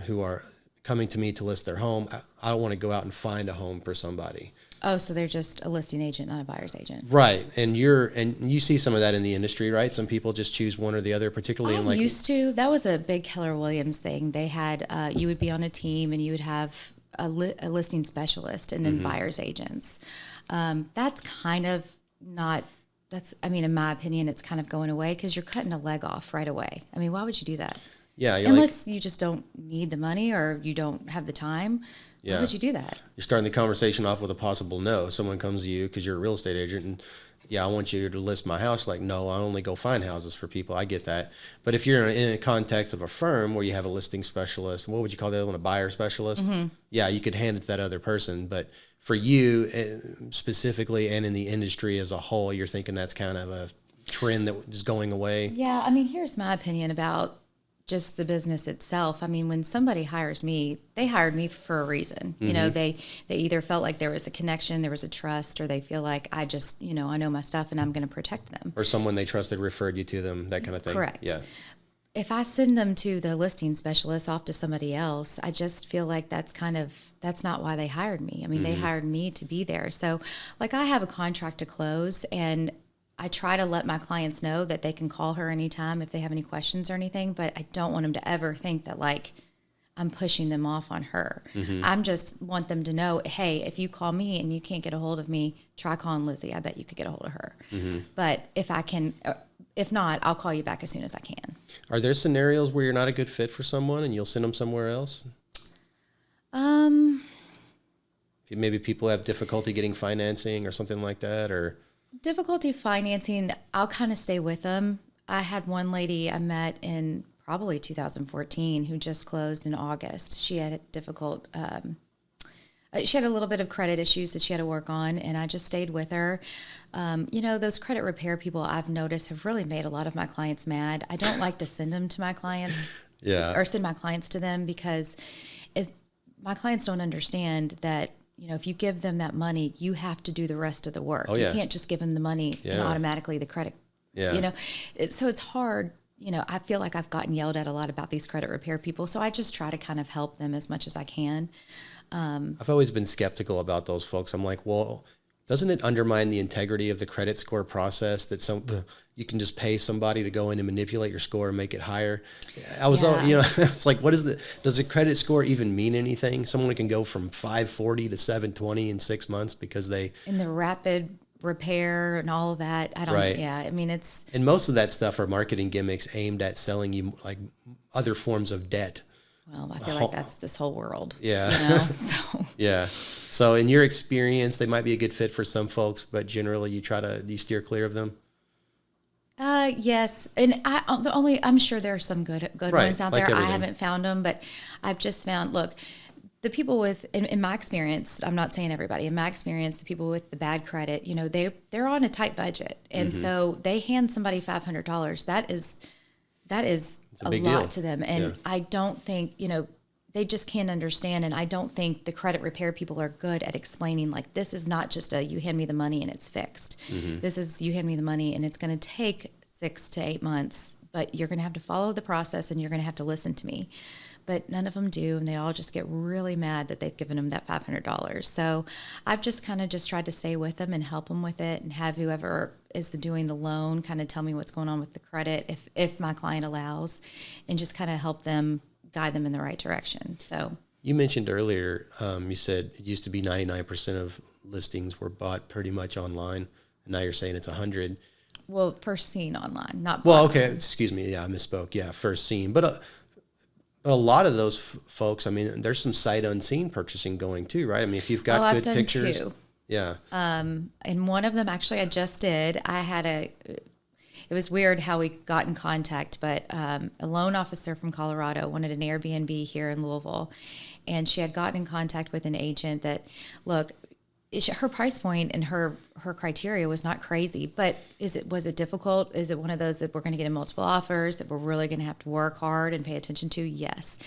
who are coming to me to list their home. I don't want to go out and find a home for somebody. Oh, so they're just a listing agent, not a buyer's agent. Right. And you see some of that in the industry, right? Some people just choose one or the other, particularly in used to. That was a big Keller Williams thing. They had, you would be on a team and you would have a listing specialist and then buyer's agents. That's kind of not, in my opinion, it's kind of going away because you're cutting a leg off right away. I mean, why would you do that? Yeah. Unless you just don't need the money or you don't have the time. Yeah. Why would you do that? You're starting the conversation off with a possible no. Someone comes to you because you're a real estate agent and, yeah, I want you to list my house. Like, no, I only go find houses for people. I get that. But if you're in a context of a firm where you have a listing specialist, what would you call the other one, a buyer specialist? Yeah, you could hand it to that other person. But for you specifically and in the industry as a whole, you're thinking that's kind of a trend that is going away? Yeah, here's my opinion about just the business itself. When somebody hires me, they hired me for a reason. You know, they either felt like there was a connection, there was a trust, or they feel like I just, I know my stuff and I'm going to protect them. Or someone they trusted referred you to them, that kind of thing. Correct. Yeah. If I send them to the listing specialist off to somebody else, I just feel like that's not why they hired me. They hired me to be there. So like I have a contract to close and I try to let my clients know that they can call her anytime if they have any questions or anything, but I don't want them to ever think that like I'm pushing them off on her. I'm just want them to know, hey, if you call me and you can't get a hold of me, try calling Lizzie. I bet you could get a hold of her. But if not, I'll call you back as soon as I can. Are there scenarios where you're not a good fit for someone and you'll send them somewhere else? Maybe Maybe people have difficulty getting financing or something like that, or Difficulty financing, I'll kind of stay with them. I had one lady I met in probably 2014 who just closed in August. She had she had a little bit of credit issues that she had to work on, and I just stayed with her. Those credit repair people I've noticed have really made a lot of my clients mad. I don't like to send them to my clients or send my clients to them because my clients don't understand that, if you give them that money, you have to do the rest of the work. Oh, yeah. You can't just give them the money and automatically the credit. Yeah. So it's hard. I feel like I've gotten yelled at a lot about these credit repair people. So I just try to kind of help them as much as I can. I've always been skeptical about those folks. I'm like, well, doesn't it undermine the integrity of the credit score process that you can just pay somebody to go in and manipulate your score and make it higher? It's like, does the credit score even mean anything? Someone can go from 540 to 720 in 6 months because in the rapid repair and all of that. And most of that stuff are marketing gimmicks aimed at selling you like other forms of debt. Well, I feel like that's this whole world. Yeah. So. Yeah. So in your experience, they might be a good fit for some folks, but generally you steer clear of them? Yes. And I'm sure there are some good ones out there. Everything. I haven't found them, but I've just found, look, the people with, in my experience, I'm not saying everybody, in my experience, the people with the bad credit, they're on a tight budget. And so they hand somebody $500. That is a lot deal to them. And I don't think, they just can't understand. And I don't think the credit repair people are good at explaining, like, this is not just you hand me the money and it's fixed. This is you hand me the money and it's going to take 6 to 8 months, but you're going to have to follow the process and you're going to have to listen to me. But none of them do, and they all just get really mad that they've given them that $500. So I've just kind of tried to stay with them and help them with it, and have whoever is doing the loan kind of tell me what's going on with the credit, if my client allows, and just kind of help them, guide them in the right direction. So you mentioned earlier, you said it used to be 99% of listings were bought pretty much online, and now you're saying it's 100. Well, first seen online, not bought. Well, okay, excuse me. Yeah, I misspoke. Yeah, first seen, but a lot of those folks, I mean, there's some sight unseen purchasing going too, right? I mean, if you've got good pictures. Two. Yeah. And one of them, actually, I just did. It was weird how we got in contact, but a loan officer from Colorado wanted an Airbnb here in Louisville. And she had gotten in contact with an agent that, look, her price point and her criteria was not crazy, but was it difficult? Is it one of those that we're going to get in multiple offers, that we're really going to have to work hard and pay attention to? Yes.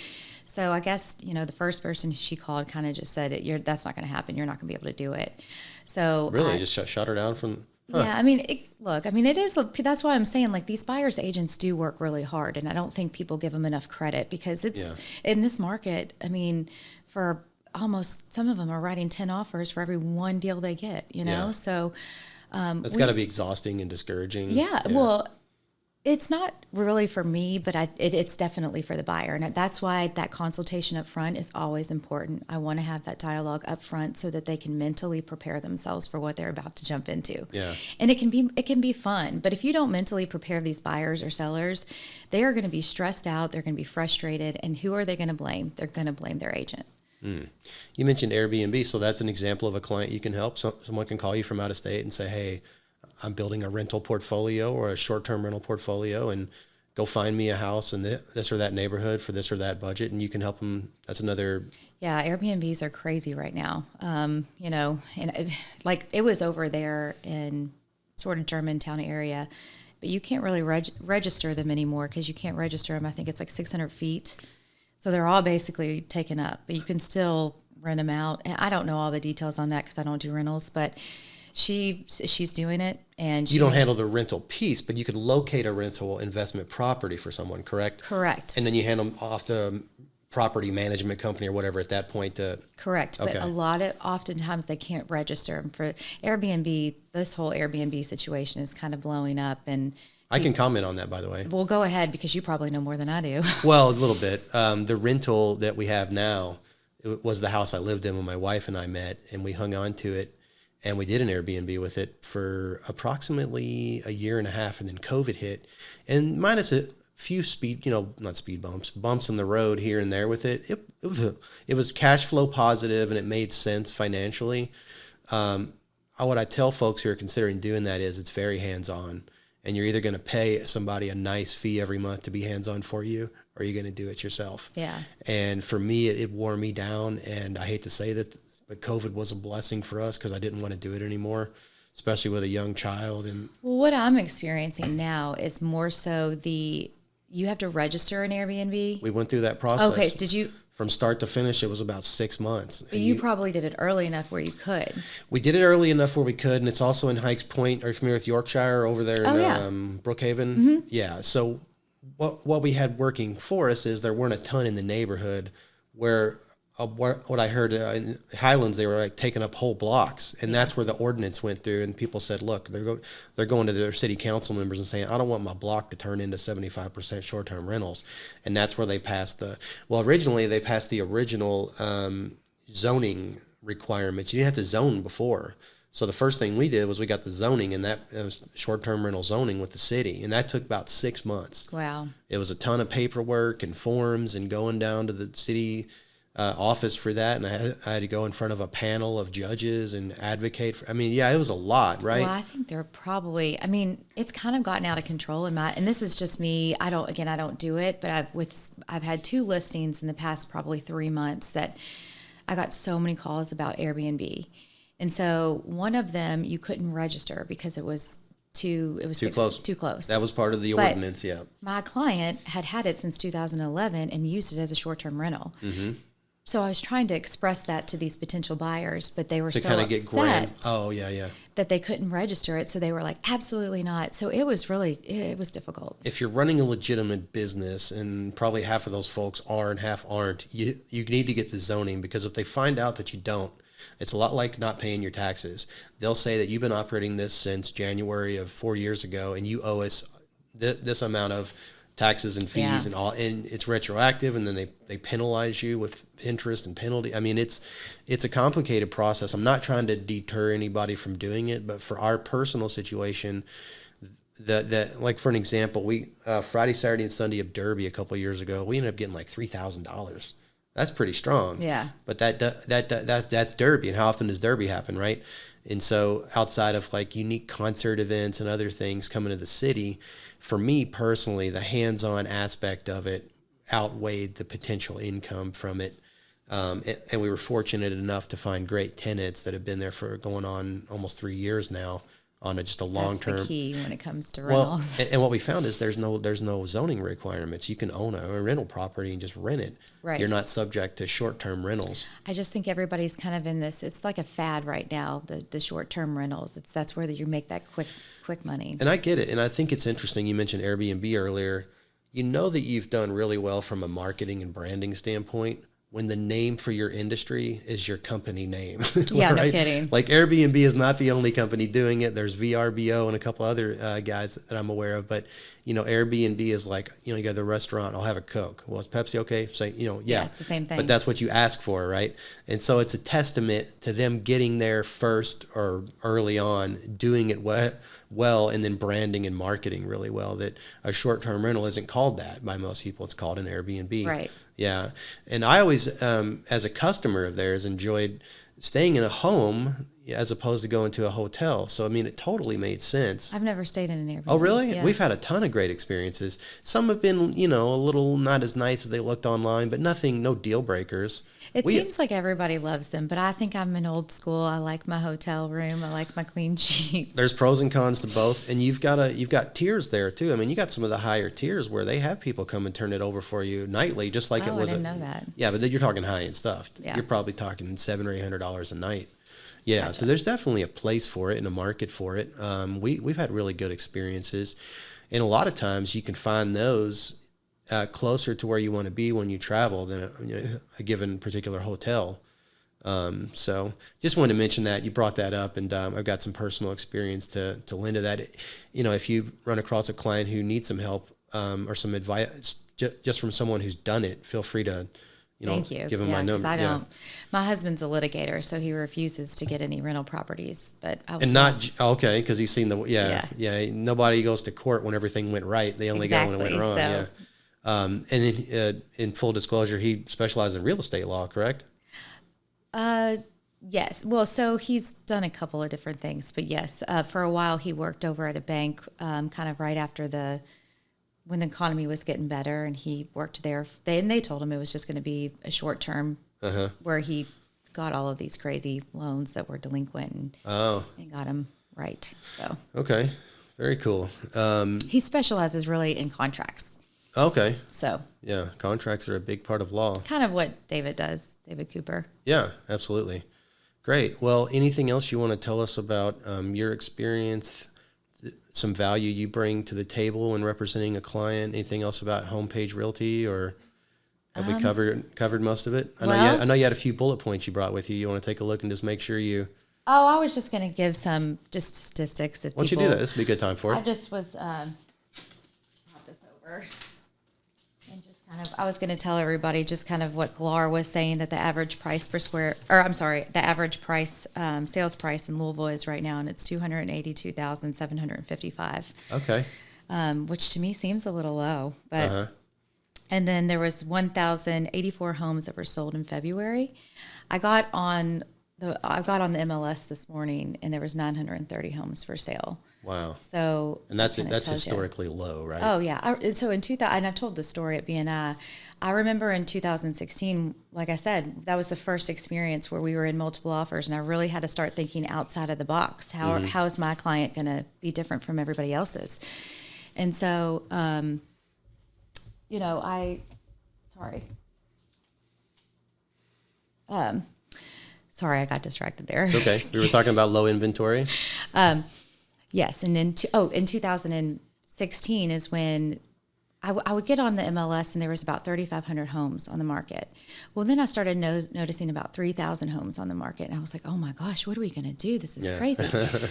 So I guess, the first person she called kind of just said, that's not going to happen. You're not going to be able to do it. So really, just shut her down from. Huh. Yeah, I mean, it is. That's why I'm saying, like, these buyers agents do work really hard, and I don't think people give them enough credit because it's in this market. I mean, for almost, some of them are writing 10 offers for every one deal they get, so that's got to be exhausting and discouraging. Yeah, well, it's not really for me, but it's definitely for the buyer, and that's why that consultation up front is always important. I want to have that dialogue up front so that they can mentally prepare themselves for what they're about to jump into. Yeah. And it can be fun, but if you don't mentally prepare these buyers or sellers, they are going to be stressed out, they're going to be frustrated, and who are they going to blame? They're going to blame their agent. You mentioned Airbnb, so that's an example of a client you can help. So someone can call you from out of state and say, hey, I'm building a rental portfolio or a short-term rental portfolio, and go find me a house in this or that neighborhood for this or that budget, and you can help them. That's another. Yeah, Airbnbs are crazy right now. And it was over there in sort of Germantown area, but you can't really register them anymore because you can't register them. I think it's like 600 feet. So they're all basically taken up, but you can still rent them out. And I don't know all the details on that because I don't do rentals, but she's doing it. And you don't handle the rental piece, but you could locate a rental investment property for someone, correct? Correct. And then you hand them off to property management company or whatever at that point. Correct. But oftentimes they can't register them for Airbnb. This whole Airbnb situation is kind of blowing up, and I can comment on that, by the way. Well, go ahead, because you probably know more than I do. Well, a little bit. The rental that we have now, it was the house I lived in when my wife and I met, and we hung on to it, and we did an Airbnb with it for approximately a year and a half, and then COVID hit. And minus a few bumps in the road here and there with it, it was cash flow positive, and it made sense financially. what I tell folks who are considering doing that is it's very hands-on, and you're either going to pay somebody a nice fee every month to be hands-on for you, or you're going to do it yourself. Yeah. And for me, it wore me down, and I hate to say that, but COVID was a blessing for us because I didn't want to do it anymore, especially with a young child. And well, what I'm experiencing now is more so you have to register an Airbnb. We went through that process. Okay, did you? From start to finish, it was about 6 months. But you probably did it early enough where you could. We did it early enough where we could, and it's also in Hikes Point. Are you familiar with Yorkshire over there in Brookhaven? Mm-hmm. Yeah. So what we had working for us is there weren't a ton in the neighborhood where what I heard in Highlands, they were like taking up whole blocks, and that's where the ordinance went through. And people said, "Look, they're going to their city council members and saying, I don't want my block to turn into 75% short-term rentals," and that's where they passed originally they passed the original zoning requirements. You didn't have to zone before. So the first thing we did was we got the zoning, and that was short-term rental zoning with the city, and that took about 6 months. Wow! It was a ton of paperwork and forms and going down to the city office for that, and I had to go in front of a panel of judges and advocate for. I mean, yeah, it was a lot, right? Well, I think they're probably. I mean, it's kind of gotten out of control and this is just me. I don't do it, but I've had 2 listings in the past probably 3 months that I got so many calls about Airbnb, and so one of them you couldn't register because it was too close. That was part of the ordinance, yeah. My client had it since 2011 and used it as a short-term rental. Mm-hmm. So I was trying to express that to these potential buyers, but they were so upset that they couldn't register it. So they were like, absolutely not. So it was difficult. If you're running a legitimate business, and probably half of those folks are and half aren't, you need to get the zoning, because if they find out that you don't, it's a lot like not paying your taxes. They'll say that you've been operating this since January of 4 years ago, and you owe us this amount of taxes and fees and all, and it's retroactive, and then they penalize you with interest and penalty. I mean, it's a complicated process. I'm not trying to deter anybody from doing it, but for our personal situation, like for an example, we Friday, Saturday, and Sunday of Derby a couple of years ago, we ended up getting like $3,000. That's pretty strong. Yeah. But that's Derby, and how often does Derby happen, right? And so outside of like unique concert events and other things coming to the city, for me personally, the hands-on aspect of it outweighed the potential income from it. And we were fortunate enough to find great tenants that have been there for going on almost 3 years now on just a long-term. That's the key when it comes to rentals. Well, and what we found is there's no zoning requirements. You can own a rental property and just rent it. Right. You're not subject to short-term rentals. I just think everybody's kind of in this. It's like a fad right now. The short-term rentals. That's where you make that quick money. And I get it. And I think it's interesting. You mentioned Airbnb earlier. You know that you've done really well from a marketing and branding standpoint when the name for your industry is your company name. Yeah, right? No kidding. Like Airbnb is not the only company doing it. There's VRBO and a couple other guys that I'm aware of. But, Airbnb is like, you go to the restaurant, I'll have a Coke. Well, is Pepsi okay? Say, yeah. It's the same thing. But that's what you ask for, right? And so it's a testament to them getting there first or early on, doing it well, and then branding and marketing really well, that a short-term rental isn't called that by most people. It's called an Airbnb. Right. Yeah. And I always, as a customer of theirs, enjoyed staying in a home as opposed to going to a hotel. So, I mean, it totally made sense. I've never stayed in an Airbnb. Oh, really? Yeah. We've had a ton of great experiences. Some have been, a little not as nice as they looked online, but no deal breakers. It seems like everybody loves them, but I think I'm an old school. I like my hotel room. I like my clean sheets. There's pros and cons to both, and you've got tiers there too. I mean, you got some of the higher tiers where they have people come and turn it over for you nightly, just like it was. I didn't know that. Yeah, but then you're talking high-end stuff. Yeah. You're probably talking $700 or $800 a night. Yeah, Gotcha. So there's definitely a place for it and a market for it. We've had really good experiences, and a lot of times you can find those closer to where you want to be when you travel than a given particular hotel. So just wanted to mention that. You brought that up, and I've got some personal experience to lend to that. If you run across a client who needs some help or some advice just from someone who's done it, feel free to Thank you. Give him my number. I don't. My husband's a litigator, so he refuses to get any rental properties. But because he's seen nobody goes to court when everything went right. They only go when it went wrong. So. And then, in full disclosure, he specializes in real estate law, correct? Yes. Well, so he's done a couple of different things, but yes, for a while he worked over at a bank, kind of right after when the economy was getting better, and he worked there. They told him it was just going to be a short term, where he got all of these crazy loans that were delinquent and got them right. So Okay, very cool. he specializes really in contracts. Okay. So Yeah, contracts are a big part of law. kind of what David does, David Cooper. Yeah, absolutely. Great. Well, anything else you want to tell us about your experience, some value you bring to the table when representing a client? Anything else about Homepage Realty, or have we covered most of it? I know you had a few bullet points you brought with you. You want to take a look and just make sure you. Oh, I was just going to give some just statistics. Why don't you do that? This would be a good time for it. I just was brought this over. I was going to tell everybody just kind of what Glar was saying, that the average price the average price, sales price in Louisville is right now, and it's $282,755. Okay. Which to me seems a little low, but, and then there was 1,084 homes that were sold in February. I got on the MLS this morning, and there was 930 homes for sale. Wow. So, and that's historically low, right? Oh yeah. So in 2000, and I've told this story at BNI. I remember in 2016, like I said, that was the first experience where we were in multiple offers, and I really had to start thinking outside of the box. How is my client going to be different from everybody else's? And so, sorry, I got distracted there. It's okay. We were talking about low inventory. Yes, and then in 2016 is when I would get on the MLS, and there was about 3,500 homes on the market. Well, then I started noticing about 3,000 homes on the market, and I was like, oh my gosh, what are we going to do? This is crazy.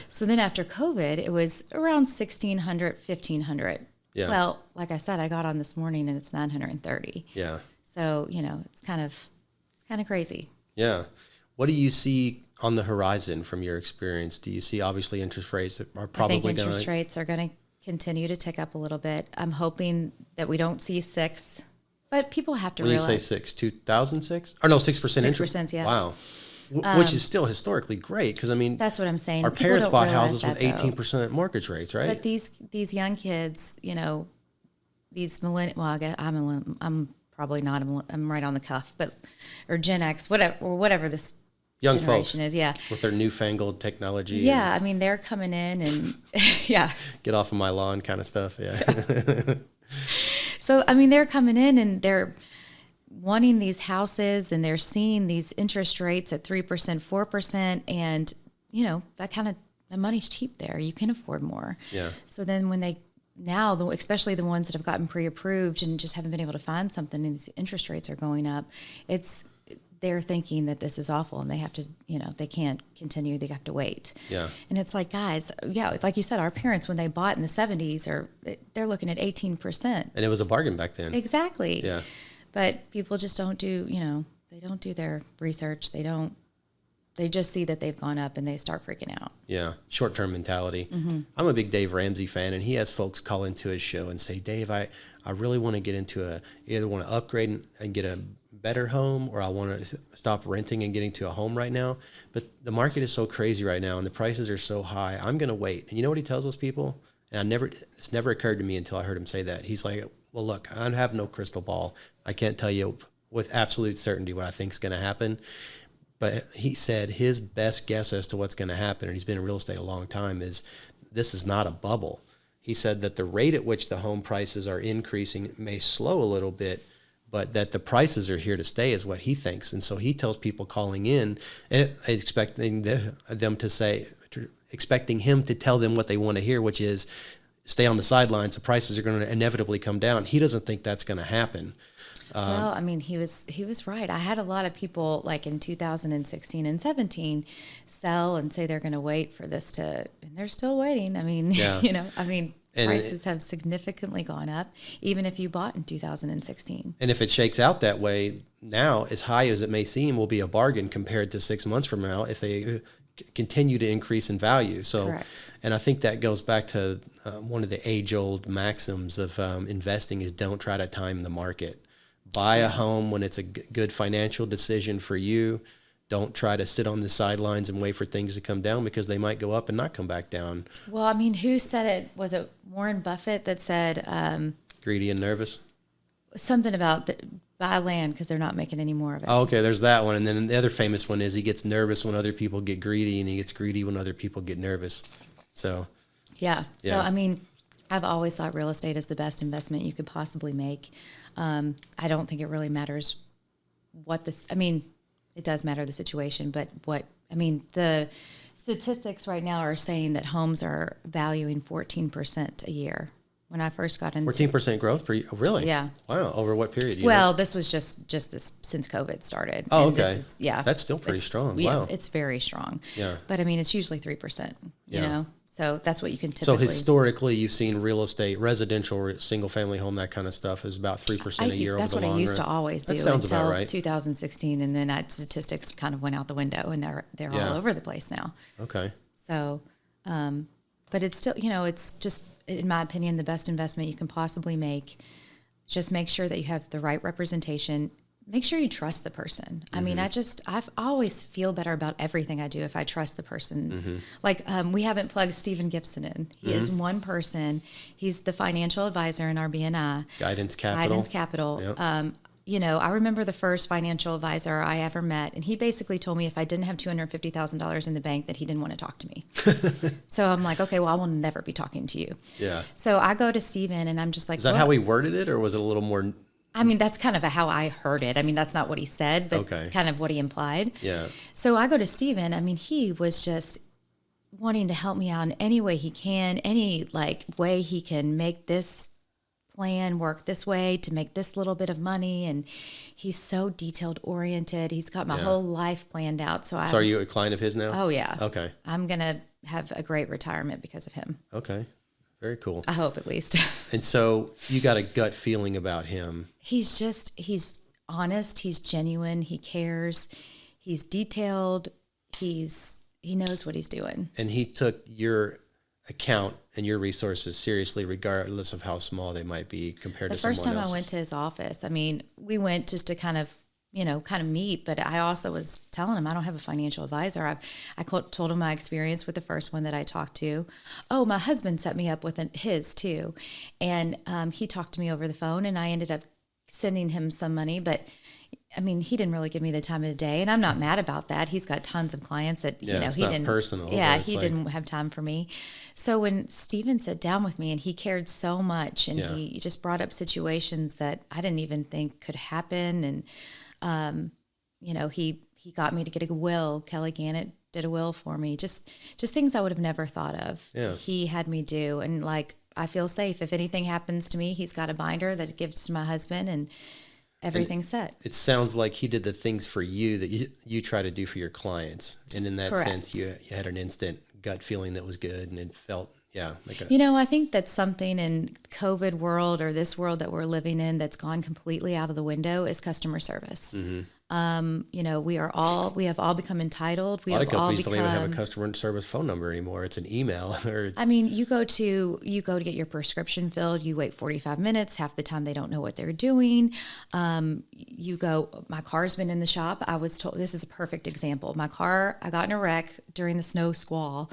So then after COVID, it was around 1,600, 1,500. Yeah. Well, like I said, I got on this morning, and it's 930. Yeah. So it's kind of crazy. Yeah. What do you see on the horizon from your experience? Do you see, obviously, interest rates are probably going to... I think interest rates are going to continue to tick up a little bit. I'm hoping that we don't see 6, but people have to realize... When you say 6, 2006? Or no, 6% interest? 6%, yeah. Wow. Which is still historically great, because, I mean... That's what I'm saying. Our parents bought houses with 18% mortgage rates, right? But these young kids, these millennials... Well, I'm probably not. I'm right on the cuff, but... Or Gen X, whatever this... Young folks is, yeah, with their newfangled technology. Yeah, I mean, they're coming in and get off of my lawn kind of stuff. Yeah. So, I mean, they're coming in and they're wanting these houses, and they're seeing these interest rates at 3%, 4%, and that kind of the money's cheap there. You can afford more. Yeah. So then when especially the ones that have gotten pre-approved and just haven't been able to find something, and these interest rates are going up, they're thinking that this is awful, and they have to, they can't continue. They have to wait. Yeah. And it's like, guys, like you said, our parents, when they bought in the 70s, they're looking at 18%. And it was a bargain back then. Exactly. Yeah. But people just don't do, they don't do their research. They just see that they've gone up, and they start freaking out. Yeah. Short-term mentality. Mm-hmm. I'm a big Dave Ramsey fan, and he has folks call into his show and say, Dave, I really want to get into either want to upgrade and get a better home, or I want to stop renting and getting to a home right now. But the market is so crazy right now, and the prices are so high. I'm going to wait. And you know what he tells those people? And it's never occurred to me until I heard him say that. He's like, well, look, I have no crystal ball. I can't tell you with absolute certainty what I think is going to happen. But he said his best guess as to what's going to happen, and he's been in real estate a long time, is this is not a bubble. He said that the rate at which the home prices are increasing may slow a little bit, but that the prices are here to stay is what he thinks. And so he tells people calling in, expecting him to tell them what they want to hear, which is stay on the sidelines. The prices are going to inevitably come down. He doesn't think that's going to happen. Well, I mean, he was right. I had a lot of people, like in 2016 and 17, sell and say they're going to wait for this and they're still waiting. I mean, prices have significantly gone up, even if you bought in 2016. And if it shakes out that way now, as high as it may seem, will be a bargain compared to 6 months from now if they continue to increase in value. So, correct. And I think that goes back to one of the age-old maxims of investing is don't try to time the market. Buy a home when it's a good financial decision for you. don't try to sit on the sidelines and wait for things to come down, because they might go up and not come back down. Well, I mean, who said it? Was it Warren Buffett that said Greedy and nervous. something about buy land because they're not making any more of it? Oh, okay, there's that one. And then the other famous one is he gets nervous when other people get greedy, and he gets greedy when other people get nervous. So, yeah. Yeah. So, I mean, I've always thought real estate is the best investment you could possibly make. I don't think it really matters it does matter the situation, but the statistics right now are saying that homes are valuing 14% a year. When I first got into 14% growth per year? Really? Yeah. Wow. Over what period? This was just this since COVID started. Oh, And okay. this is, That's still pretty strong. Yeah, Wow. it's very strong. Yeah. But I mean, it's usually 3%, you Yeah. know? So that's what you can So typically. historically, you've seen real estate, residential, single family home, that kind of stuff is about 3% a year over That's the what long run. I used to always do That sounds until about right. 2016. And then statistics kind of went out the window, and they're Yeah. all over the place now. Okay. So, but it's still, it's just, in my opinion, the best investment you can possibly make. Just make sure that you have the right representation. Make sure you trust the person. I mean, I always feel better about everything I do if I trust the person. Like, we haven't plugged Stephen Gibson in. He is one person. He's the financial advisor in our BNI. Guidance Capital. Yep. I remember the first financial advisor I ever met, and he basically told me if I didn't have $250,000 in the bank, that he didn't want to talk to me. So I'm like, okay, well, I will never be talking to you. Yeah. So I go to Stephen, and I'm just like, Is that how he worded it, or was it a little more? I mean, that's kind of how I heard it. I mean, that's not what he said, but Okay. kind of what he implied. Yeah. So I go to Stephen. I mean, he was just wanting to help me out in any way he can, any way he can make this plan work this way to make this little bit of money. And he's so detailed oriented. He's got my whole life planned out. So are you a client of his now? Oh yeah. Okay. I'm going to have a great retirement because of him. Okay. Very cool. I hope, at least. And so you got a gut feeling about him. He's honest. He's genuine. He cares. He's detailed. He knows what he's doing. And he took your account and your resources seriously, regardless of how small they might be compared to someone else's. The first time I went to his office, I mean, we went just to kind of meet, but I also was telling him I don't have a financial advisor. I told him my experience with the first one that I talked to. Oh, my husband set me up with his too. And he talked to me over the phone, and I ended up sending him some money, but I mean, he didn't really give me the time of the day, and I'm not mad about that. He's got tons of clients that, it's he not didn't, personal. Yeah, he didn't have time for me. So when Stephen sat down with me, and he cared so much, and he just brought up situations that I didn't even think could happen. And, he got me to get a will. Kelly Gannett did a will for me. Just things I would have never thought of. Yeah. He had me do. And I feel safe. If anything happens to me, he's got a binder that gives to my husband, and everything's set. It sounds like he did the things for you that you try to do for your clients. And in that Correct. sense, you had an instant gut feeling that was good, and it felt, I think that's something in COVID world, or this world that we're living in, that's gone completely out of the window, is customer service. Mm-hmm. We have all become entitled. A lot of companies don't even have a customer service phone number anymore. It's an email. I mean, you go to get your prescription filled. You wait 45 minutes. Half the time they don't know what they're doing. My car's been in the shop. I was told, this is a perfect example. I got in a wreck during the snow squall.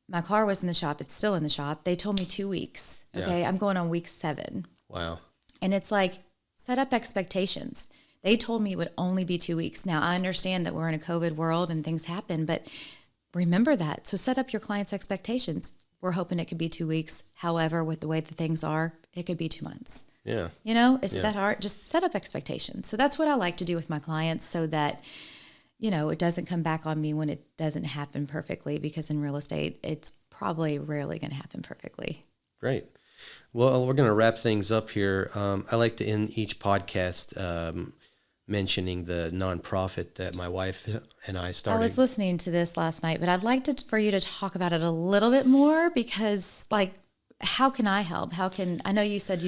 My car was in the shop. It's still in the shop. They told me 2 weeks. Okay. I'm going on week 7. Wow. And it's like, set up expectations. They told me it would only be 2 weeks. Now, I understand that we're in a COVID world and things happen, but remember that. So set up your clients' expectations. We're hoping it could be 2 weeks. However, with the way that things are, it could be 2 months. Yeah. Isn't that hard? Just set up expectations. So that's what I like to do with my clients, so that, it doesn't come back on me when it doesn't happen perfectly, because in real estate, it's probably rarely going to happen perfectly. Great. Well, we're going to wrap things up here. I like to end each podcast mentioning the nonprofit that my wife and I started. I was listening to this last night, but I'd like for you to talk about it a little bit more, because how can I help? I know you said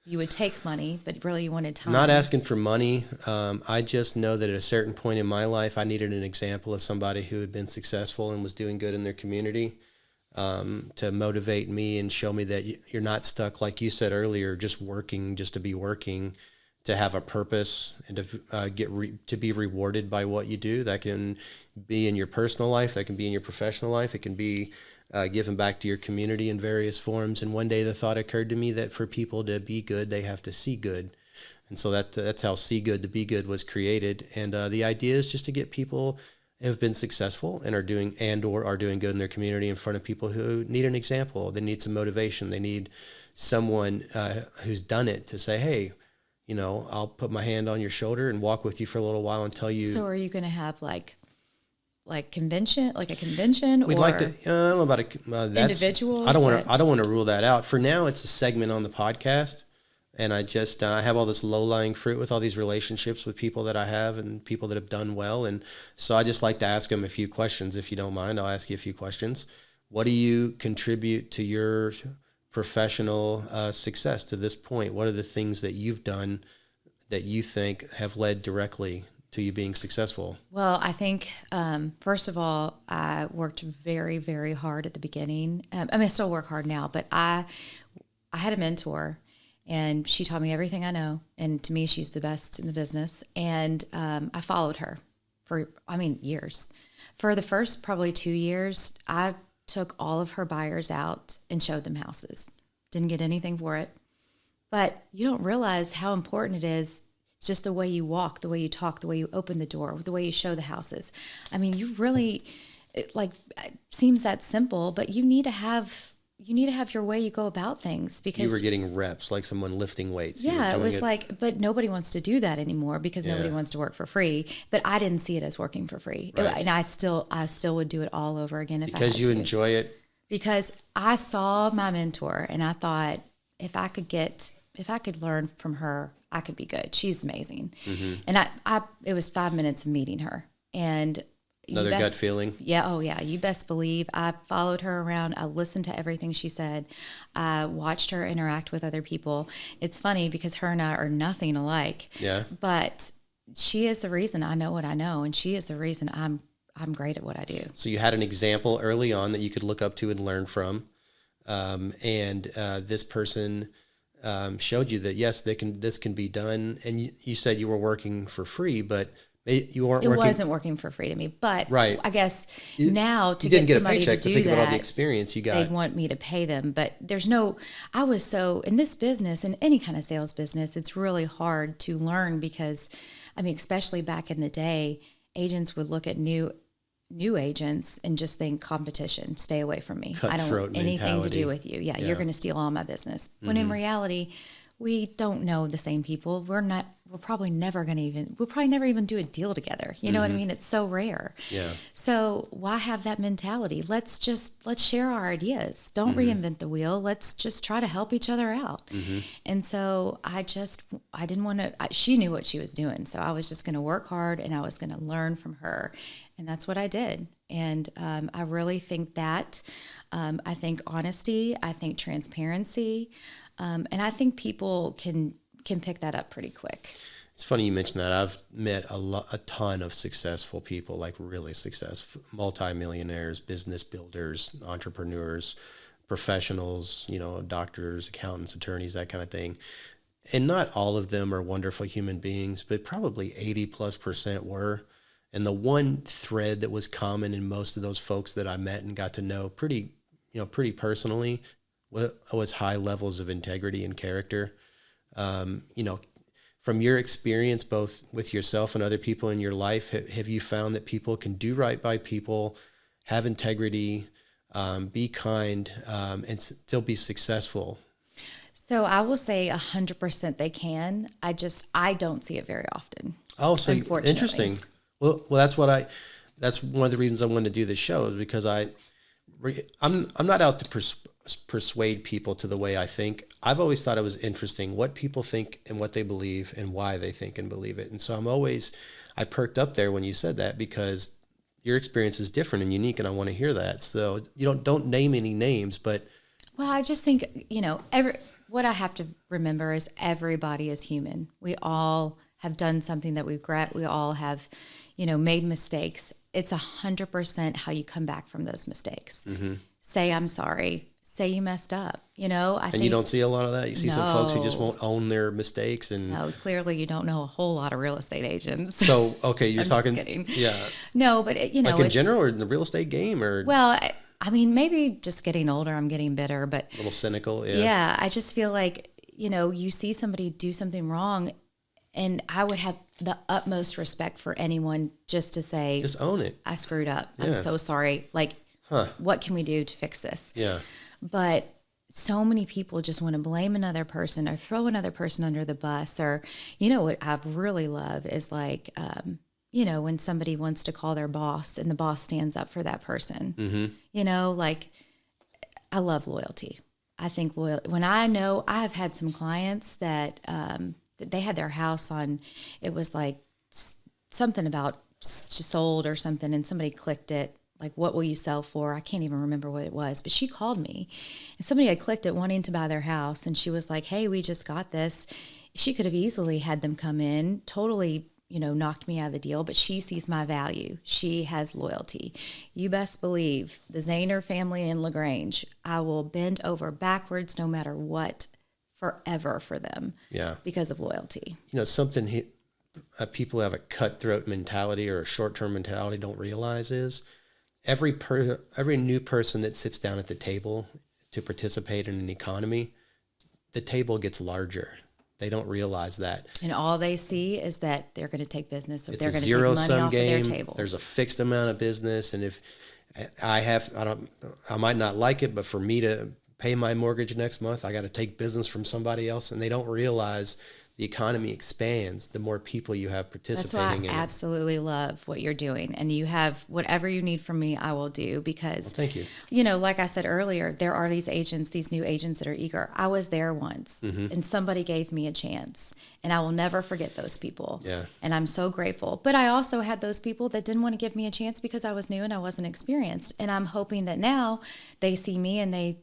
you would take money, but really you wanted time. Not asking for money. I just know that at a certain point in my life, I needed an example of somebody who had been successful and was doing good in their community, to motivate me and show me that you're not stuck, like you said earlier, just working just to be working. to have a purpose and to to be rewarded by what you do. That can be in your personal life, that can be in your professional life, it can be giving back to your community in various forms. And one day the thought occurred to me that for people to be good, they have to see good. And so that's how See Good to Be Good was created. And the idea is just to get people who have been successful and are doing good in their community in front of people who need an example. They need some motivation. They need someone who's done it to say, hey, I'll put my hand on your shoulder and walk with you for a little while and tell you. So are you going to have like a convention? We'd like to. I don't know about individuals. I don't want to rule that out. For now, it's a segment on the podcast, and I just I have all this low-lying fruit with all these relationships with people that I have and people that have done well, and so I just like to ask them a few questions. If you don't mind, I'll ask you a few questions. What do you contribute to your professional success to this point? What are the things that you've done that you think have led directly to you being successful? Well, I think, first of all, I worked very, very hard at the beginning. I still work hard now, but I had a mentor, and she taught me everything I know. And to me, she's the best in the business. And I followed her for, years. For the first probably 2 years, I took all of her buyers out and showed them houses. Didn't get anything for it. But you don't realize how important it is, just the way you walk, the way you talk, the way you open the door, the way you show the houses. You really, it seems that simple, but you need to have your way you go about things, because you were getting reps, like someone lifting weights. Yeah, it was but nobody wants to do that anymore because nobody wants to work for free. But I didn't see it as working for free. Right. And I still would do it all over again if I had to. Because you enjoy it? Because I saw my mentor and I thought, if I could learn from her, I could be good. She's amazing. Mm-hmm. And it was 5 minutes of meeting her. And another gut feeling. Yeah. Oh yeah. You best believe I followed her around. I listened to everything she said. I watched her interact with other people. It's funny because her and I are nothing alike. Yeah. But she is the reason I know what I know. And she is the reason I'm great at what I do. So you had an example early on that you could look up to and learn from. And this person showed you that, yes, this can be done. And you said you were working for free, but you weren't working. It wasn't working for free to me, but right. I guess now to get somebody a paycheck to do think that, about all the experience you got. They'd want me to pay them, but I was so, in this business, in any kind of sales business, it's really hard to learn because, especially back in the day, agents would look at new agents and just think competition, stay away from me. I don't want anything to do with you. Yeah. You're going to steal all my business. When in reality, we don't know the same people. We'll probably never even do a deal together. You know what I mean? It's so rare. Yeah. So why have that mentality? Let's share our ideas. Don't reinvent the wheel. Let's just try to help each other out. And so I didn't want to, she knew what she was doing. So I was just going to work hard and I was going to learn from her. And that's what I did. And I really think that, I think honesty, I think transparency, and I think people can pick that up pretty quick. It's funny you mentioned that. I've met a ton of successful people, like really successful, multimillionaires, business builders, entrepreneurs, professionals, doctors, accountants, attorneys, that kind of thing. And not all of them are wonderful human beings, but probably 80+% were. And the one thread that was common in most of those folks that I met and got to know pretty personally was high levels of integrity and character. From your experience, both with yourself and other people in your life, have you found that people can do right by people, have integrity, be kind, and still be successfor? So I will say 100% they can. I don't see it very often. Oh, so interesting. Well, that's one of the reasons I wanted to do this show, is because I'm not out to persuade people to the way I think. I've always thought it was interesting what people think and what they believe and why they think and believe it. And so I perked up there when you said that, because your experience is different and unique, and I want to hear that. So you don't name any names, but. Well, I just think, what I have to remember is everybody is human. We all have done something that we regret. We all have, made mistakes. It's 100% how you come back from those mistakes. Mm-hmm. Say, I'm sorry. Say you messed up. I And think you don't see a lot of that? You see some folks who just no, won't own their mistakes. And no, clearly you don't know a whole lot of real estate agents. so, okay, you're I'm just talking, kidding. yeah, No, but like in it's general or in the real estate game or well, I mean, maybe just getting older, I'm getting bitter, but a little cynical? Yeah. yeah, I just feel like, you see somebody do something wrong, and I would have the utmost respect for anyone just to say, Just own it. I screwed up. I'm Yeah. so sorry. Like, Huh. what can we do to fix this? Yeah. But so many people just want to blame another person or throw another person under the bus. Or, what I really love is like, when somebody wants to call their boss and the boss stands up for that person. Mm-hmm. Like, I love loyalty. I think when I know I have had some clients that they had their house on, it was like something about sold or something, and somebody clicked it. Like, what will you sell for? I can't even remember what it was, but she called me and somebody had clicked it wanting to buy their house. And she was like, hey, we just got this. She could have easily had them come in, totally, knocked me out of the deal, but she sees my value. She has loyalty. You best believe the Zahner family in LaGrange, I will bend over backwards no matter what forever for them. Yeah. Because of loyalty. Something people who have a cutthroat mentality or a short-term mentality don't realize is every new person that sits down at the table to participate in an economy, the table gets larger. They don't realize that. And all they see is that they're going to take business, or It's they're a going to take money zero-sum off game. of their table. There's a fixed amount of business, and if I might not like it, but for me to pay my mortgage next month, I got to take business from somebody else, and they don't realize the economy expands the more people you have participating in it. That's why I absolutely love what you're doing, and you have whatever you need from me, I will do, because Thank you. Like I said earlier, there are these new agents that are eager. I was there once, and somebody gave me a chance, and I will never forget those people. Yeah. And I'm so grateful. But I also had those people that didn't want to give me a chance because I was new and I wasn't experienced. And I'm hoping that now they see me and they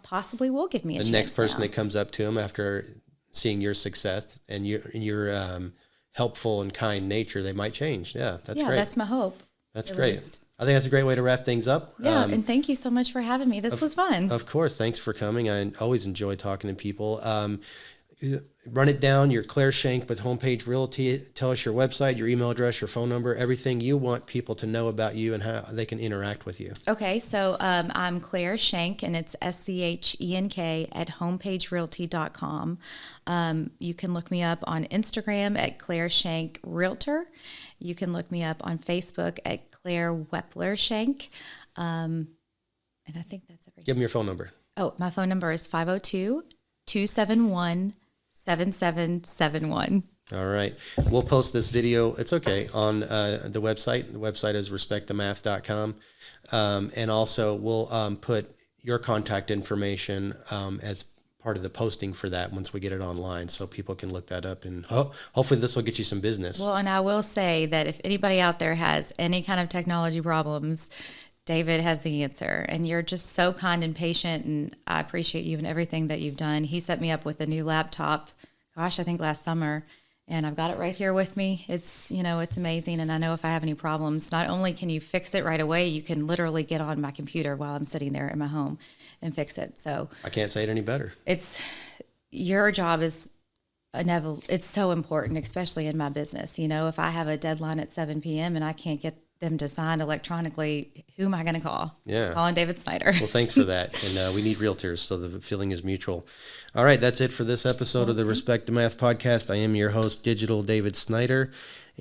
possibly will give me a chance. The next person now. that comes up to them after seeing your success and your helpful and kind nature, they might change. Yeah, that's great. Yeah, that's my hope. That's great. Least. I think that's a great way to wrap things up. Yeah, and thank you so much for having me. This was fun. Of course. Thanks for coming. I always enjoy talking to people. Run it down. You're Claire Schenk with Homepage Realty. Tell us your website, your email address, your phone number, everything you want people to know about you and how they can interact with you. Okay, so I'm Claire Schenk, and it's SCHENK at homepagerealty.com. You can look me up on Instagram at Claire Schenk Realtor. You can look me up on Facebook at Claire Wepler Schenk. And I think that's everything. Give them your phone number. Oh, my phone number is 502-271-7771. All right. We'll post this video. It's okay on the website. The website is respectthemath.com. And also we'll put your contact information as part of the posting for that once we get it online, so people can look that up, and hopefully this will get you some business. Well, and I will say that if anybody out there has any kind of technology problems, David has the answer, and you're just so kind and patient, and I appreciate you and everything that you've done. He set me up with a new laptop, I think last summer, and I've got it right here with me. It's, it's amazing, and I know if I have any problems, not only can you fix it right away, you can literally get on my computer while I'm sitting there in my home and fix it. So I can't say it any better. Your job is it's so important, especially in my business. If I have a deadline at 7 p.m. and I can't get them to sign electronically, who am I going to call? Yeah. Calling David Snyder. Well, thanks for that. And we need realtors, so the feeling is mutual. All right, that's it for this episode of the Respect the Math podcast. I am your host, Digital David Snyder,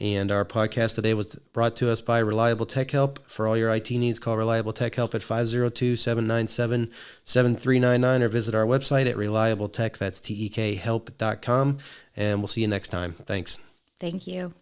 and our podcast today was brought to us by Reliable Tech Help. For all your IT needs, call Reliable Tech Help at 502-797-7399 or visit our website at reliabletech, that's TEKhelp.com, and we'll see you next time. Thanks. Thank you.